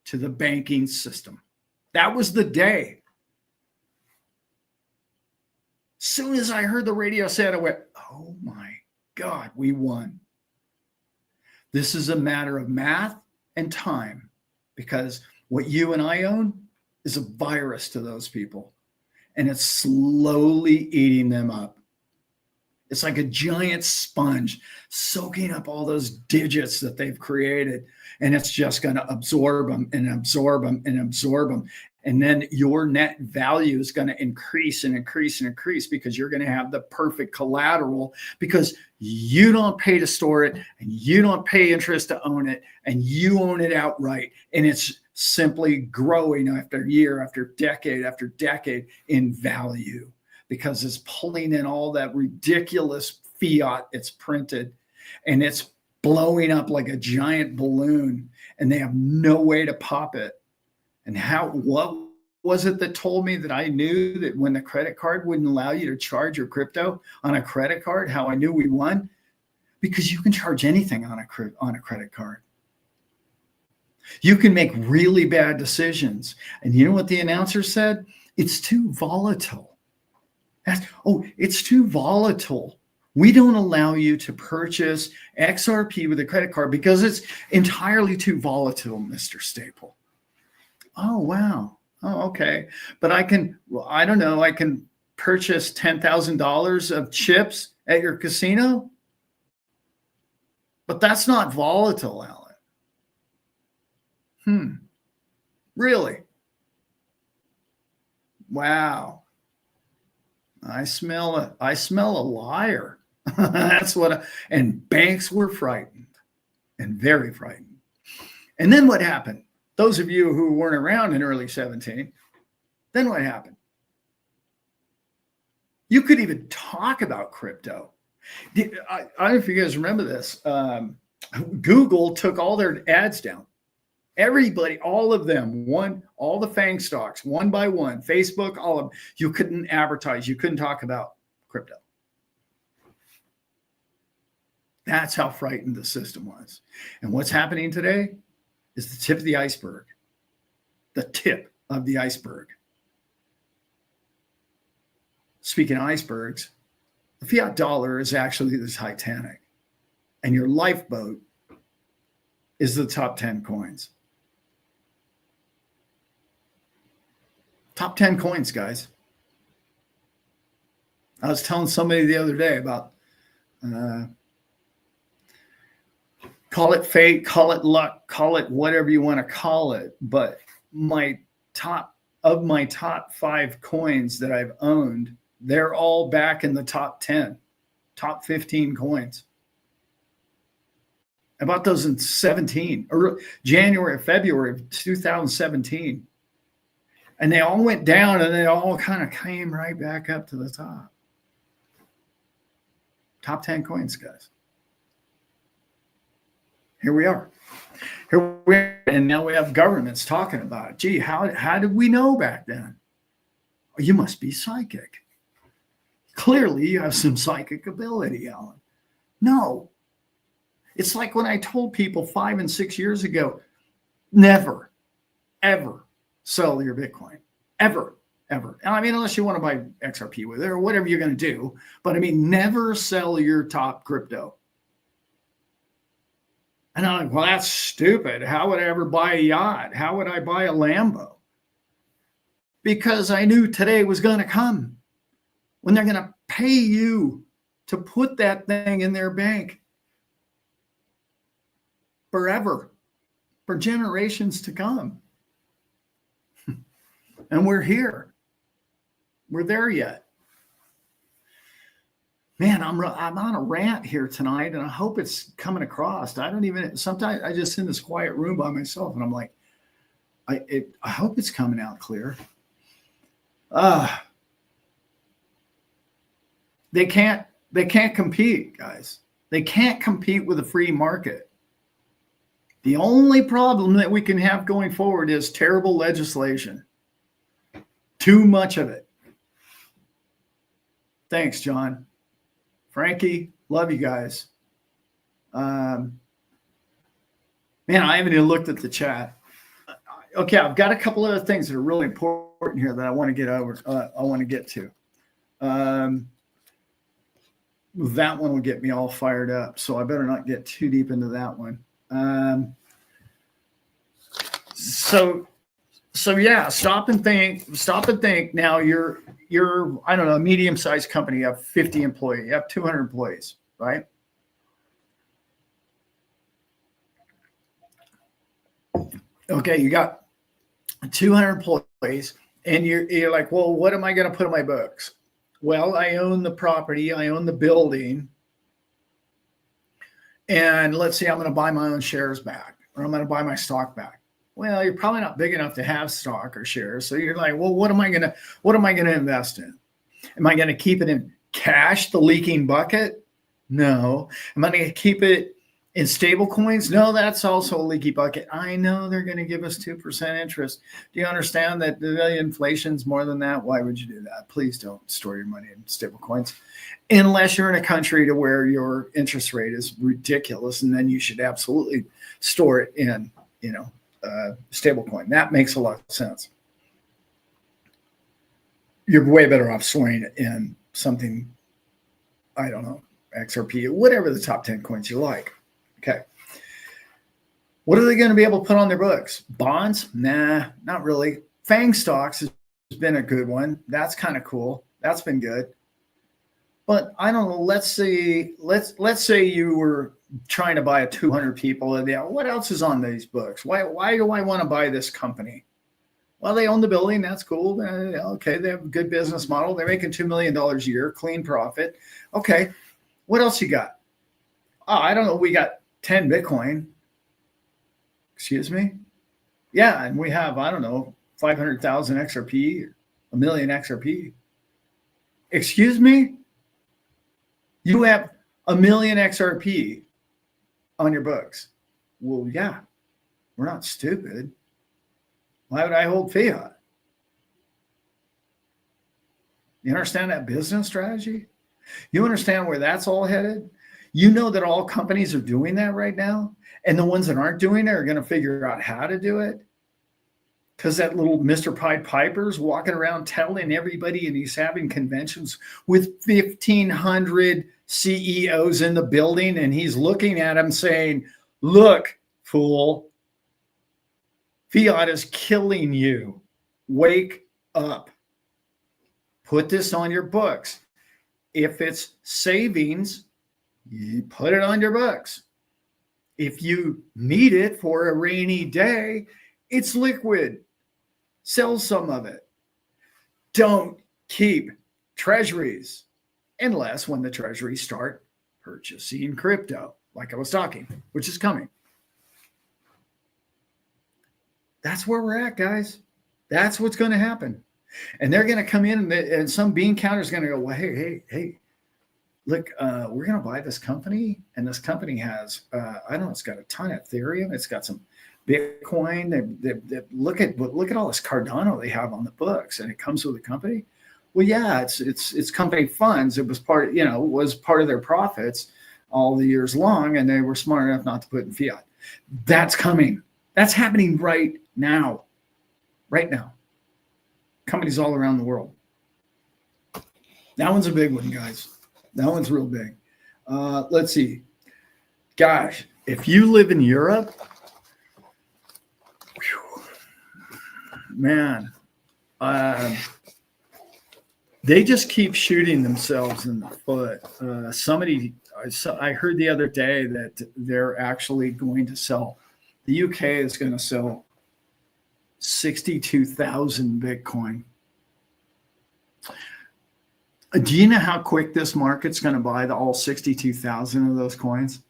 to the banking system. That was the day. Soon as I heard the radio say it, I went, oh my God, we won. This is a matter of math and time, because what you and I own is a virus to those people, and it's slowly eating them up. It's like a giant sponge soaking up all those digits that they've created, and it's just going to absorb them and absorb them and absorb them. And then your net value is going to increase and increase and increase because you're going to have the perfect collateral, because you don't pay to store it and you don't pay interest to own it, and you own it outright. And it's simply growing after year, after decade in value, because it's pulling in all that ridiculous fiat it's printed, and it's blowing up like a giant balloon, and they have no way to pop it. And what was it that told me that I knew that when the credit card wouldn't allow you to charge your crypto on a credit card, how I knew we won? Because you can charge anything on a credit card. You can make really bad decisions. And you know what the announcer said? It's too volatile. It's too volatile. We don't allow you to purchase XRP with a credit card because it's entirely too volatile, Mr. Staple. Oh, wow. Oh, okay. But I can purchase $10,000 of chips at your casino. But that's not volatile, Alan. Really? Wow. I smell a liar. That's and banks were frightened, and very frightened. And then what happened? Those of you who weren't around in early 17, then what happened? You could even talk about crypto. I don't know if you guys remember this. Google took all their ads down. Everybody, all of them, all the FANG stocks, one by one, Facebook, all of them. You couldn't advertise. You couldn't talk about crypto. That's how frightened the system was. And what's happening today is the tip of the iceberg. The tip of the iceberg. Speaking of icebergs, the fiat dollar is actually the Titanic, and your lifeboat is the top 10 coins. Top 10 coins, guys. I was telling somebody the other day about call it fate, call it luck, call it whatever you want to call it. But my top 5 coins that I've owned, they're all back in the top 10, top 15 coins. I bought those in 17 or January or February of 2017. And they all went down and they all kind of came right back up to the top. Top 10 coins, guys. Here we are. Here we are. And now we have governments talking about it. Gee, how did we know back then? Oh, you must be psychic. Clearly, you have some psychic ability, Alan. No. It's like when I told people 5 and 6 years ago, never, ever sell your Bitcoin. Ever, ever. I mean, unless you want to buy XRP with it or whatever you're going to do. But I mean, never sell your top crypto. And I'm like, well, that's stupid. How would I ever buy a yacht? How would I buy a Lambo? Because I knew today was going to come when they're going to pay you to put that thing in their bank forever, for generations to come. And we're here. We're there yet. Man, I'm on a rant here tonight, and I hope it's coming across. Sometimes I just in this quiet room by myself, and I'm like, I hope it's coming out clear. They can't compete, guys. They can't compete with a free market. The only problem that we can have going forward is terrible legislation. Too much of it. Thanks, John. Frankie, love you guys. Man, I haven't even looked at the chat. Okay, I've got a couple other things that are really important here that I want to get over. I want to get to. That one will get me all fired up, so I better not get too deep into that one. So yeah, stop and think. Now you're I don't know, a medium-sized company. You have 50 employees, you have 200 employees, right? Okay, you got 200 employees, and you're like, well, what am I going to put in my books? Well, I own the property, I own the building, and let's say I'm going to buy my own shares back, or I'm going to buy my stock back. Well, you're probably not big enough to have stock or shares. So you're like, well, what am I going to invest in? Am I going to keep it in cash, the leaking bucket? No. Am I going to keep it in stable coins? No, that's also a leaky bucket. I know they're going to give us 2% interest. Do you understand that the inflation's more than that? Why would you do that? Please don't store your money in stable coins unless you're in a country to where your interest rate is ridiculous. And then you should absolutely store it in, stable coin. That makes a lot of sense. You're way better off storing it in something, I don't know, XRP, whatever the top 10 coins you like. Okay. What are they going to be able to put on their books? Bonds? Nah, not really. FANG stocks has been a good one. That's kind of cool. That's been good. But I don't know. Let's say you were trying to buy a 200 people. And what else is on these books? Why do I want to buy this company? Well, they own the building. That's cool. Okay, they have a good business model. They're making $2 million a year, clean profit. Okay, what else you got? Oh, I don't know. We got 10 Bitcoin. Excuse me? Yeah, and we have, I don't know, 500,000 XRP, a million XRP. Excuse me? You have a million XRP on your books. Well, yeah, we're not stupid. Why would I hold fiat? You understand that business strategy? You understand where that's all headed? You know that all companies are doing that right now, and the ones that aren't doing it are going to figure out how to do it. Because that little Mr. Pied Piper's walking around telling everybody, and he's having conventions with 1,500 CEOs in the building, and he's looking at them saying, look, fool, fiat is killing you. Wake up. Put this on your books. If it's savings, you put it on your books. If you need it for a rainy day, it's liquid. Sell some of it. Don't keep treasuries unless when the treasuries start purchasing crypto. like I was talking, which is coming. That's where we're at, guys. That's what's going to happen. And they're going to come in and some bean counter is going to go, well, hey, look, we're going to buy this company. And this company has, I don't know, it's got a ton of Ethereum. It's got some Bitcoin. They look at all this Cardano they have on the books, and it comes with a company. Well, yeah, it's company funds. It was part of their profits all the years long, and they were smart enough not to put in fiat. That's coming. That's happening right now. Right now. Companies all around the world. That one's a big one, guys. That one's real big. Let's see. Gosh, if you live in Europe, man, they just keep shooting themselves in the foot. I heard the other day that they're actually going to sell, the UK is going to sell 62,000 Bitcoin. Do you know how quick this market's going to buy all 62,000 of those coins?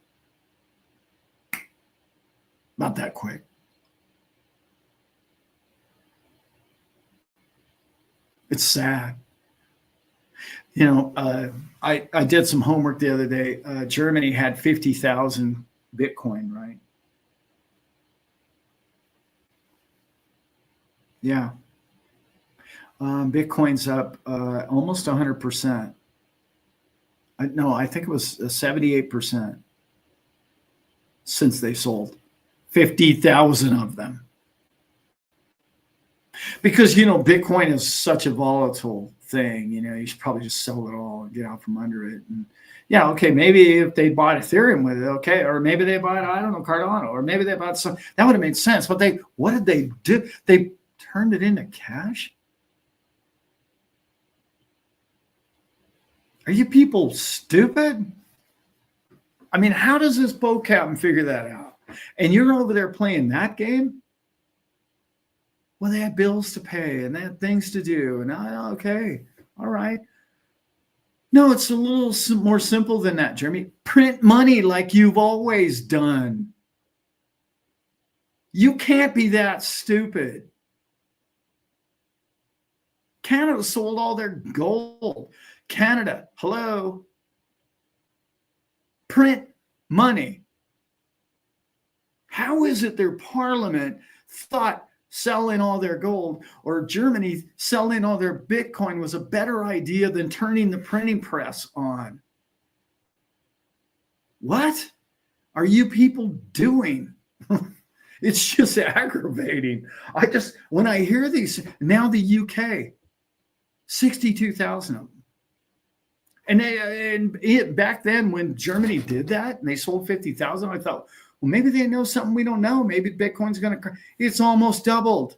Not that quick. It's sad. I did some homework the other day. Germany had 50,000 Bitcoin, right? Yeah. Bitcoin's up almost 100%. I think it was 78% since they sold 50,000 of them. Because, Bitcoin is such a volatile thing. You should probably just sell it all and get out from under it. And yeah, okay, maybe if they bought Ethereum with it, okay, or maybe they bought, I don't know, Cardano, or maybe they bought some, that would have made sense. But what did they do? They turned it into cash? Are you people stupid? I mean, how does this Bo Captain figure that out? And you're over there playing that game? Well, they had bills to pay and they had things to do. And okay, all right. No, it's a little more simple than that, Jeremy. Print money like you've always done. You can't be that stupid. Canada sold all their gold. Canada, hello. Print money. How is it their parliament thought selling all their gold, or Germany selling all their Bitcoin was a better idea than turning the printing press on? What are you people doing? It's just aggravating. When I hear these, now the UK, 62,000 of them. And back then when Germany did that and they sold 50,000, I thought, well, maybe they know something we don't know. Maybe Bitcoin's going to, it's almost doubled.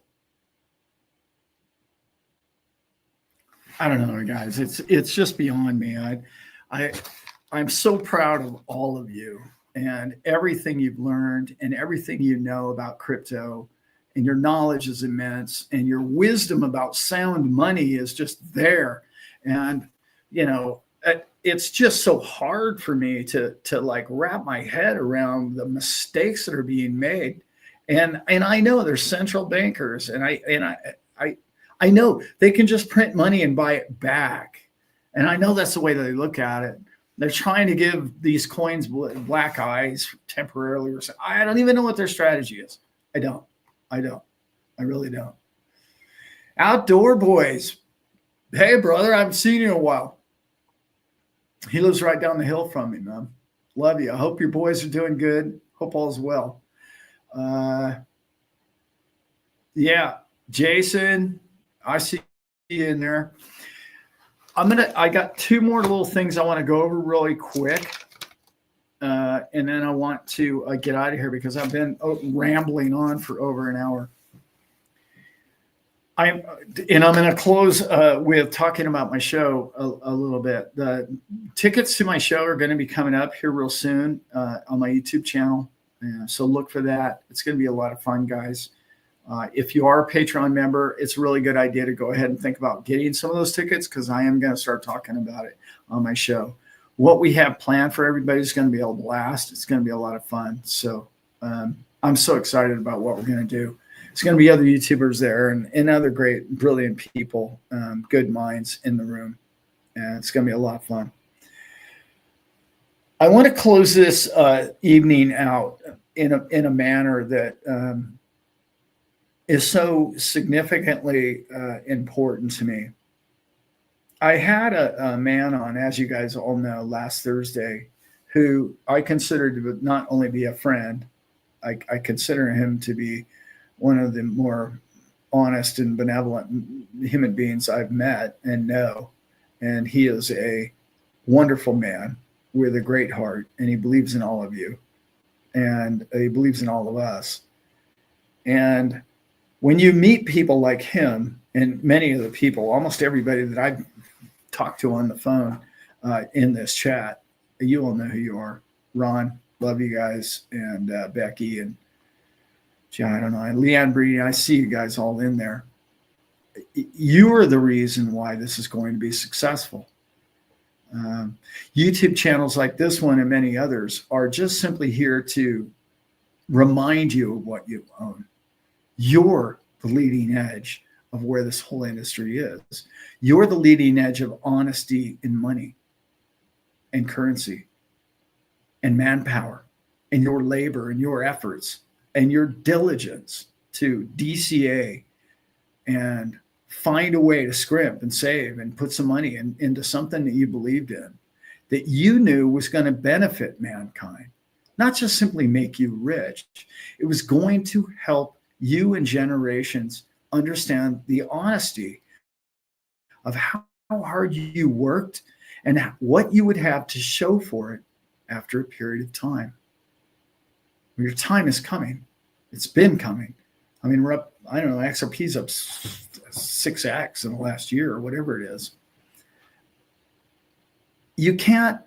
I don't know, guys. It's just beyond me. I'm so proud of all of you and everything you've learned and everything you know about crypto, and your knowledge is immense and your wisdom about sound money is just there. And, it's just so hard for me to like wrap my head around the mistakes that are being made. And I know there's central bankers, and I know they can just print money and buy it back. And I know that's the way that they look at it. They're trying to give these coins black eyes temporarily. Or something. I don't even know what their strategy is. I don't. I really don't. Outdoor Boys. Hey, brother, I haven't seen you in a while. He lives right down the hill from me, man. Love you. I hope your boys are doing good. Hope all is well. Yeah, Jason, I see you in there. I got two more little things I want to go over really quick. And then I want to get out of here because I've been rambling on for over an hour. I'm going to close with talking about my show a little bit. The tickets to my show are going to be coming up here real soon on my YouTube channel. So look for that. It's going to be a lot of fun, guys. If you are a Patreon member, it's a really good idea to go ahead and think about getting some of those tickets because I am going to start talking about it on my show. what we have planned for everybody is going to be a blast. It's going to be a lot of fun. So I'm so excited about what we're going to do. There's going to be other YouTubers there and other great, brilliant people, good minds in the room. And it's going to be a lot of fun. I want to close this evening out in a manner that is so significantly important to me. I had a man on, as you guys all know, last Thursday, who I consider to not only be a friend, I consider him to be one of the more honest and benevolent human beings I've met and know. And he is a wonderful man with a great heart, and he believes in all of you, and he believes in all of us. And when you meet people like him, and many of the people, almost everybody that I've talked to on the phone in this chat, you all know who you are. Ron, love you guys, and Becky, and I don't know, and Leanne Breedy, I see you guys all in there. You are the reason why this is going to be successful. YouTube channels like this one and many others are just simply here to remind you of what you own. You're the leading edge of where this whole industry is. You're the leading edge of honesty in money and currency and manpower and your labor and your efforts and your diligence to DCA and find a way to scrimp and save and put some money into something that you believed in, that you knew was going to benefit mankind, not just simply make you rich. It was going to help you and generations understand the honesty of how hard you worked and what you would have to show for it after a period of time. Your time is coming. It's been coming. I mean, we're up, I don't know, XRP's up 6x in the last year or whatever it is. You can't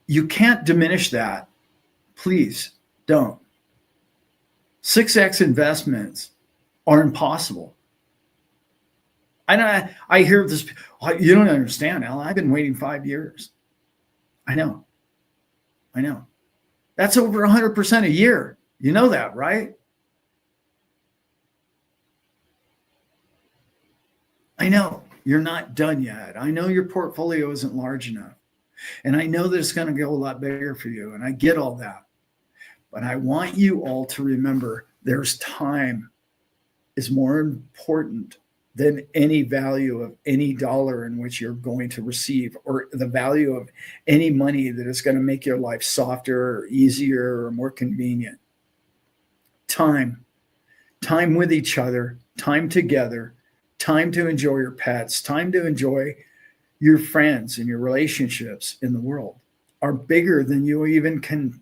diminish that. Please don't. 6x investments are impossible. I hear this, you don't understand, Alan. I've been waiting 5 years. I know. That's over 100% a year. You know that, right? I know you're not done yet. I know your portfolio isn't large enough. And I know that it's going to go a lot bigger for you. And I get all that. But I want you all to remember there's time is more important than any value of any dollar in which you're going to receive, or the value of any money that is going to make your life softer or easier or more convenient. Time with each other, time together, time to enjoy your pets, time to enjoy your friends and your relationships in the world are bigger than you even can.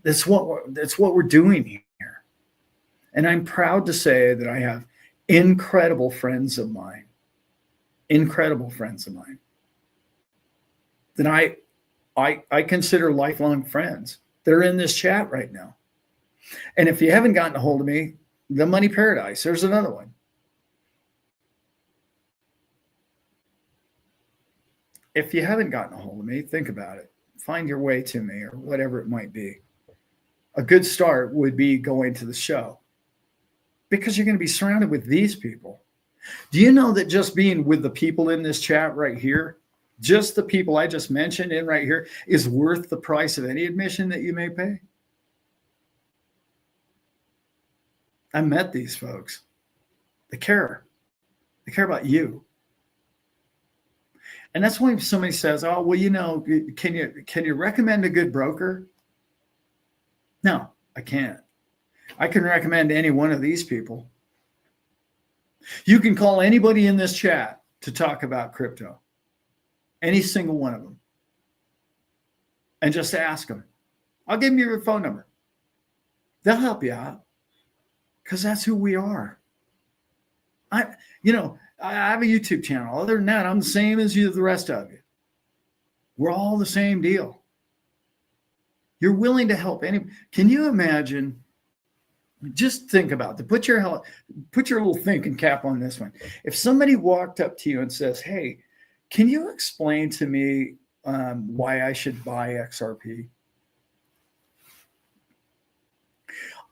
That's what we're doing here. And I'm proud to say that I have incredible friends of mine that I consider lifelong friends that are in this chat right now. And if you haven't gotten a hold of me, the Money Paradise, there's another one. If you haven't gotten a hold of me, think about it. Find your way to me or whatever it might be. A good start would be going to the show, because you're going to be surrounded with these people. Do you know that just being with the people in this chat right here, just the people I just mentioned in right here, is worth the price of any admission that you may pay? I met these folks. They care. They care about you. And that's why somebody says, oh, well, you know, can you recommend a good broker? No, I can't. I can recommend any one of these people. You can call anybody in this chat to talk about crypto, any single one of them, and just ask them. I'll give them your phone number. They'll help you out, because that's who we are. I have a YouTube channel. Other than that, I'm the same as you, the rest of you. We're all the same deal. You're willing to help any. Can you imagine? Just think about it. Put your little thinking cap on this one. If somebody walked up to you and says, hey, Can you explain to me why I should buy XRP?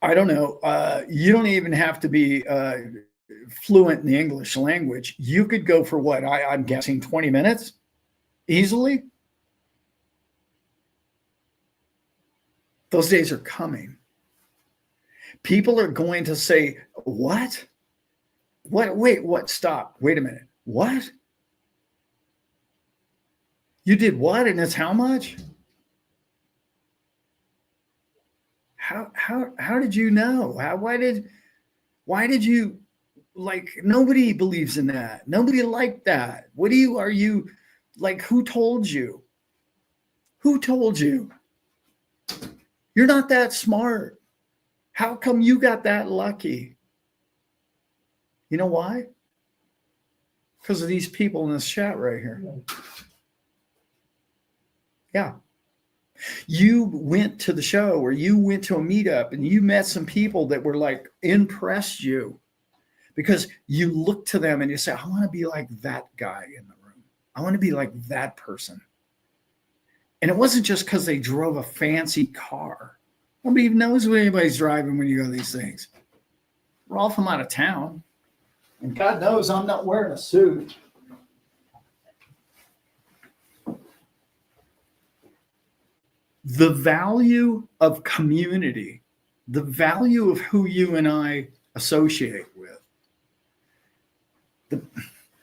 I don't know. You don't even have to be fluent in the English language. You could go for what? I'm guessing 20 minutes easily. Those days are coming. People are going to say, what? What? Wait, what? Stop. Wait a minute. What? You did what? And it's how much? How did you know? Why did you, like, nobody believes in that. Nobody liked that. Are you like, who told you? Who told you? You're not that smart. How come you got that lucky? You know why? Because of these people in this chat right here. Yeah. You went to the show, or you went to a meetup, and you met some people that were like, impressed you, because you look to them and you say, I want to be like that guy in the room. I want to be like that person. And it wasn't just because they drove a fancy car. Nobody even knows what anybody's driving when you go to these things. We're all from out of town. And God knows I'm not wearing a suit. The value of community, the value of who you and I associate with.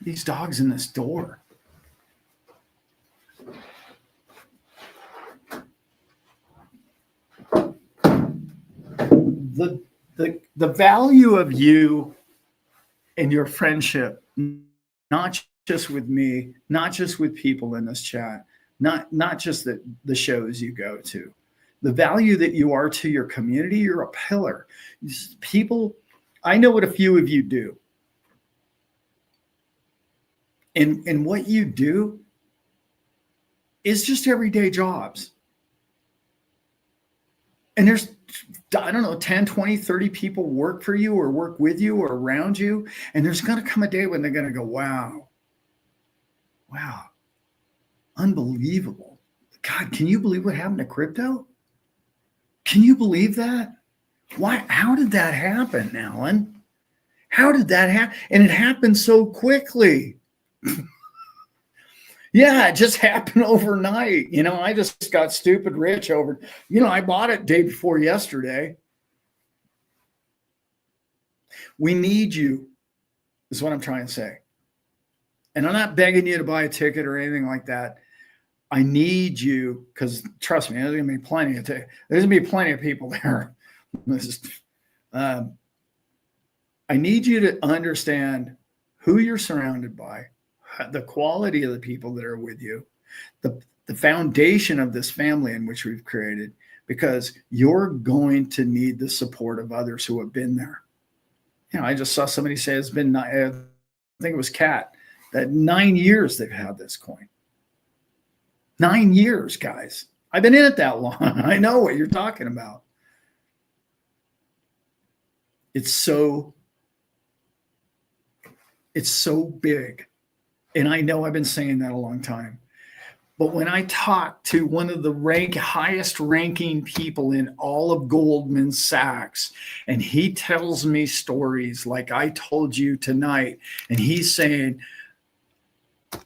These dogs in this door. The value of you and your friendship, not just with me, not just with people in this chat, not just the shows you go to, the value that you are to your community. You're a pillar. People, I know what a few of you do. And what you do is just everyday jobs. And there's, I don't know, 10, 20, 30 people work for you or work with you or around you. And there's going to come a day when they're going to go, wow, unbelievable. God, can you believe what happened to crypto? Can you believe that? Why? How did that happen, Alan? How did that happen? And it happened so quickly. Yeah, it just happened overnight. You know, I just got stupid rich over, I bought it day before yesterday. We need you, is what I'm trying to say. And I'm not begging you to buy a ticket or anything like that. I need you, because trust me, there's going to be plenty of people there. I need you to understand who you're surrounded by, the quality of the people that are with you, the foundation of this family in which we've created, because you're going to need the support of others who have been there. I just saw somebody say it's been, I think it was Kat, that 9 years they've had this coin. 9 years, guys. I've been in it that long. I know what you're talking about. It's so big. And I know I've been saying that a long time. But when I talk to one of the highest ranking people in all of Goldman Sachs, and he tells me stories like I told you tonight, and he's saying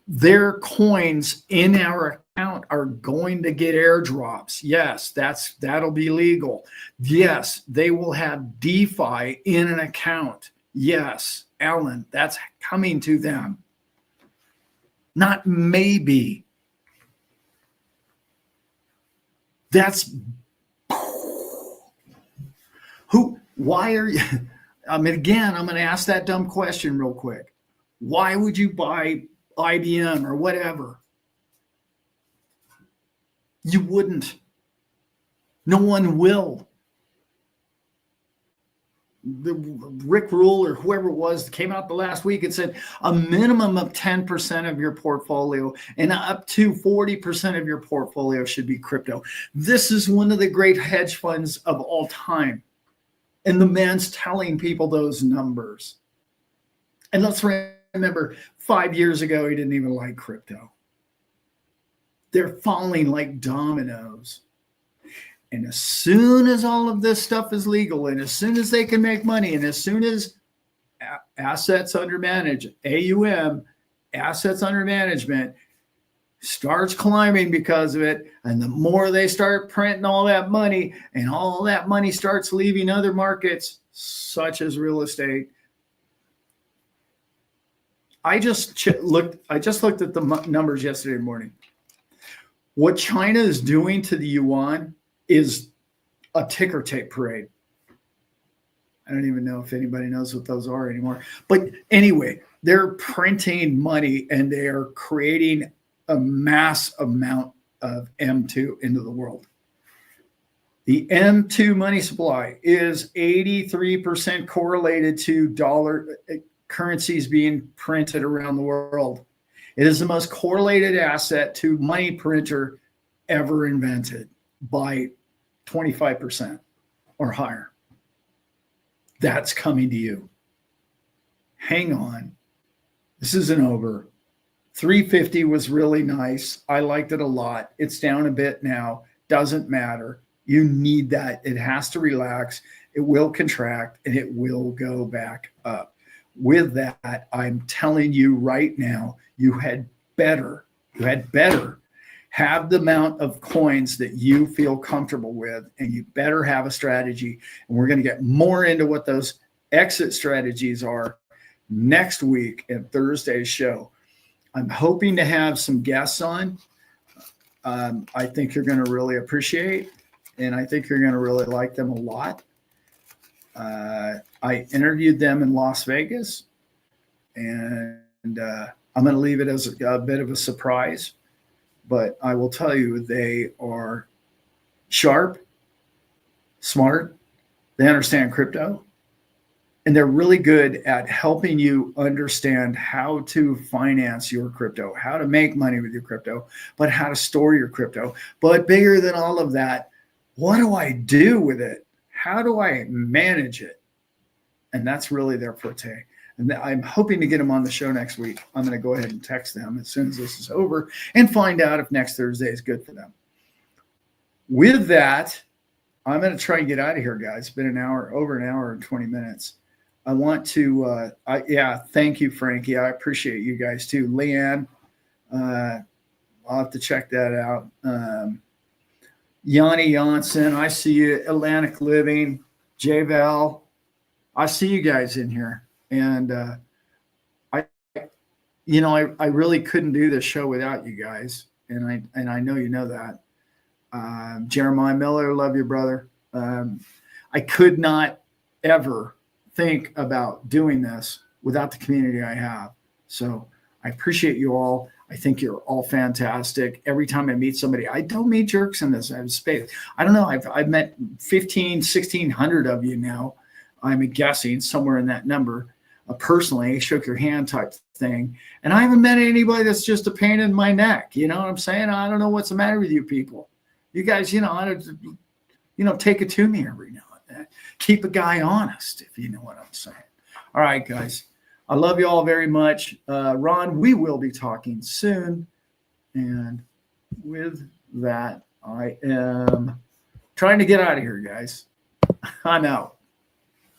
their coins in our account are going to get airdrops. Yes, that'll be legal. Yes, they will have DeFi in an account. Yes, Alan, that's coming to them. Not maybe. That's why are you, again, I'm going to ask that dumb question real quick. Why would you buy IBM or whatever? You wouldn't. No one will. The Rick Rule or whoever it was came out the last week and said a minimum of 10% of your portfolio and up to 40% of your portfolio should be crypto. This is one of the great hedge funds of all time. And the man's telling people those numbers. And let's remember, remember 5 years ago, he didn't even like crypto. They're falling like dominoes. And as soon as all of this stuff is legal, and as soon as they can make money, and as soon as assets under management, AUM, assets under management, starts climbing because of it, and the more they start printing all that money, and all that money starts leaving other markets, such as real estate. I just looked at the numbers yesterday morning. What China is doing to the yuan is a ticker tape parade. I don't even know if anybody knows what those are anymore. But anyway, they're printing money and they are creating a mass amount of M2 into the world. The M2 money supply is 83% correlated to dollar currencies being printed around the world. It is the most correlated asset to money printer ever invented by 25% or higher. That's coming to you. Hang on. This isn't over. 350 was really nice. I liked it a lot. It's down a bit now. Doesn't matter. You need that. It has to relax. It will contract and it will go back up. With that, I'm telling you right now, you had better have the amount of coins that you feel comfortable with, and you better have a strategy. And we're going to get more into what those exit strategies are next week at Thursday's show. I'm hoping to have some guests on. I think you're going to really appreciate, and I think you're going to really like them a lot. I interviewed them in Las Vegas, and I'm going to leave it as a bit of a surprise. But I will tell you, they are sharp, smart, they understand crypto, and they're really good at helping you understand how to finance your crypto, how to make money with your crypto, but how to store your crypto. But bigger than all of that, what do I do with it? How do I manage it? And that's really their forte. And I'm hoping to get them on the show next week. I'm going to go ahead and text them as soon as this is over and find out if next Thursday is good for them. With that, I'm going to try and get out of here, guys. It's been over an hour and 20 minutes. I want to, thank you, Frankie. I appreciate you guys too. Leanne, I'll have to check that out. Yanni Janssen, I see you. Atlantic Living, J-Val, I see you guys in here. And I really couldn't do this show without you guys, and I know you know that. Jeremiah Miller, love you, brother. I could not ever think about doing this without the community I have. So I appreciate you all. I think you're all fantastic. Every time I meet somebody, I don't meet jerks in this space. I don't know. I've met 1,600 of you now. I'm guessing somewhere in that number. Personally, shook your hand type thing. And I haven't met anybody that's just a pain in my neck. You know what I'm saying? I don't know what's the matter with you people. You guys, take it to me every now and then. Keep a guy honest, if you know what I'm saying. All right, guys. I love you all very much. Ron, we will be talking soon. And with that, I am trying to get out of here, guys. I'm out.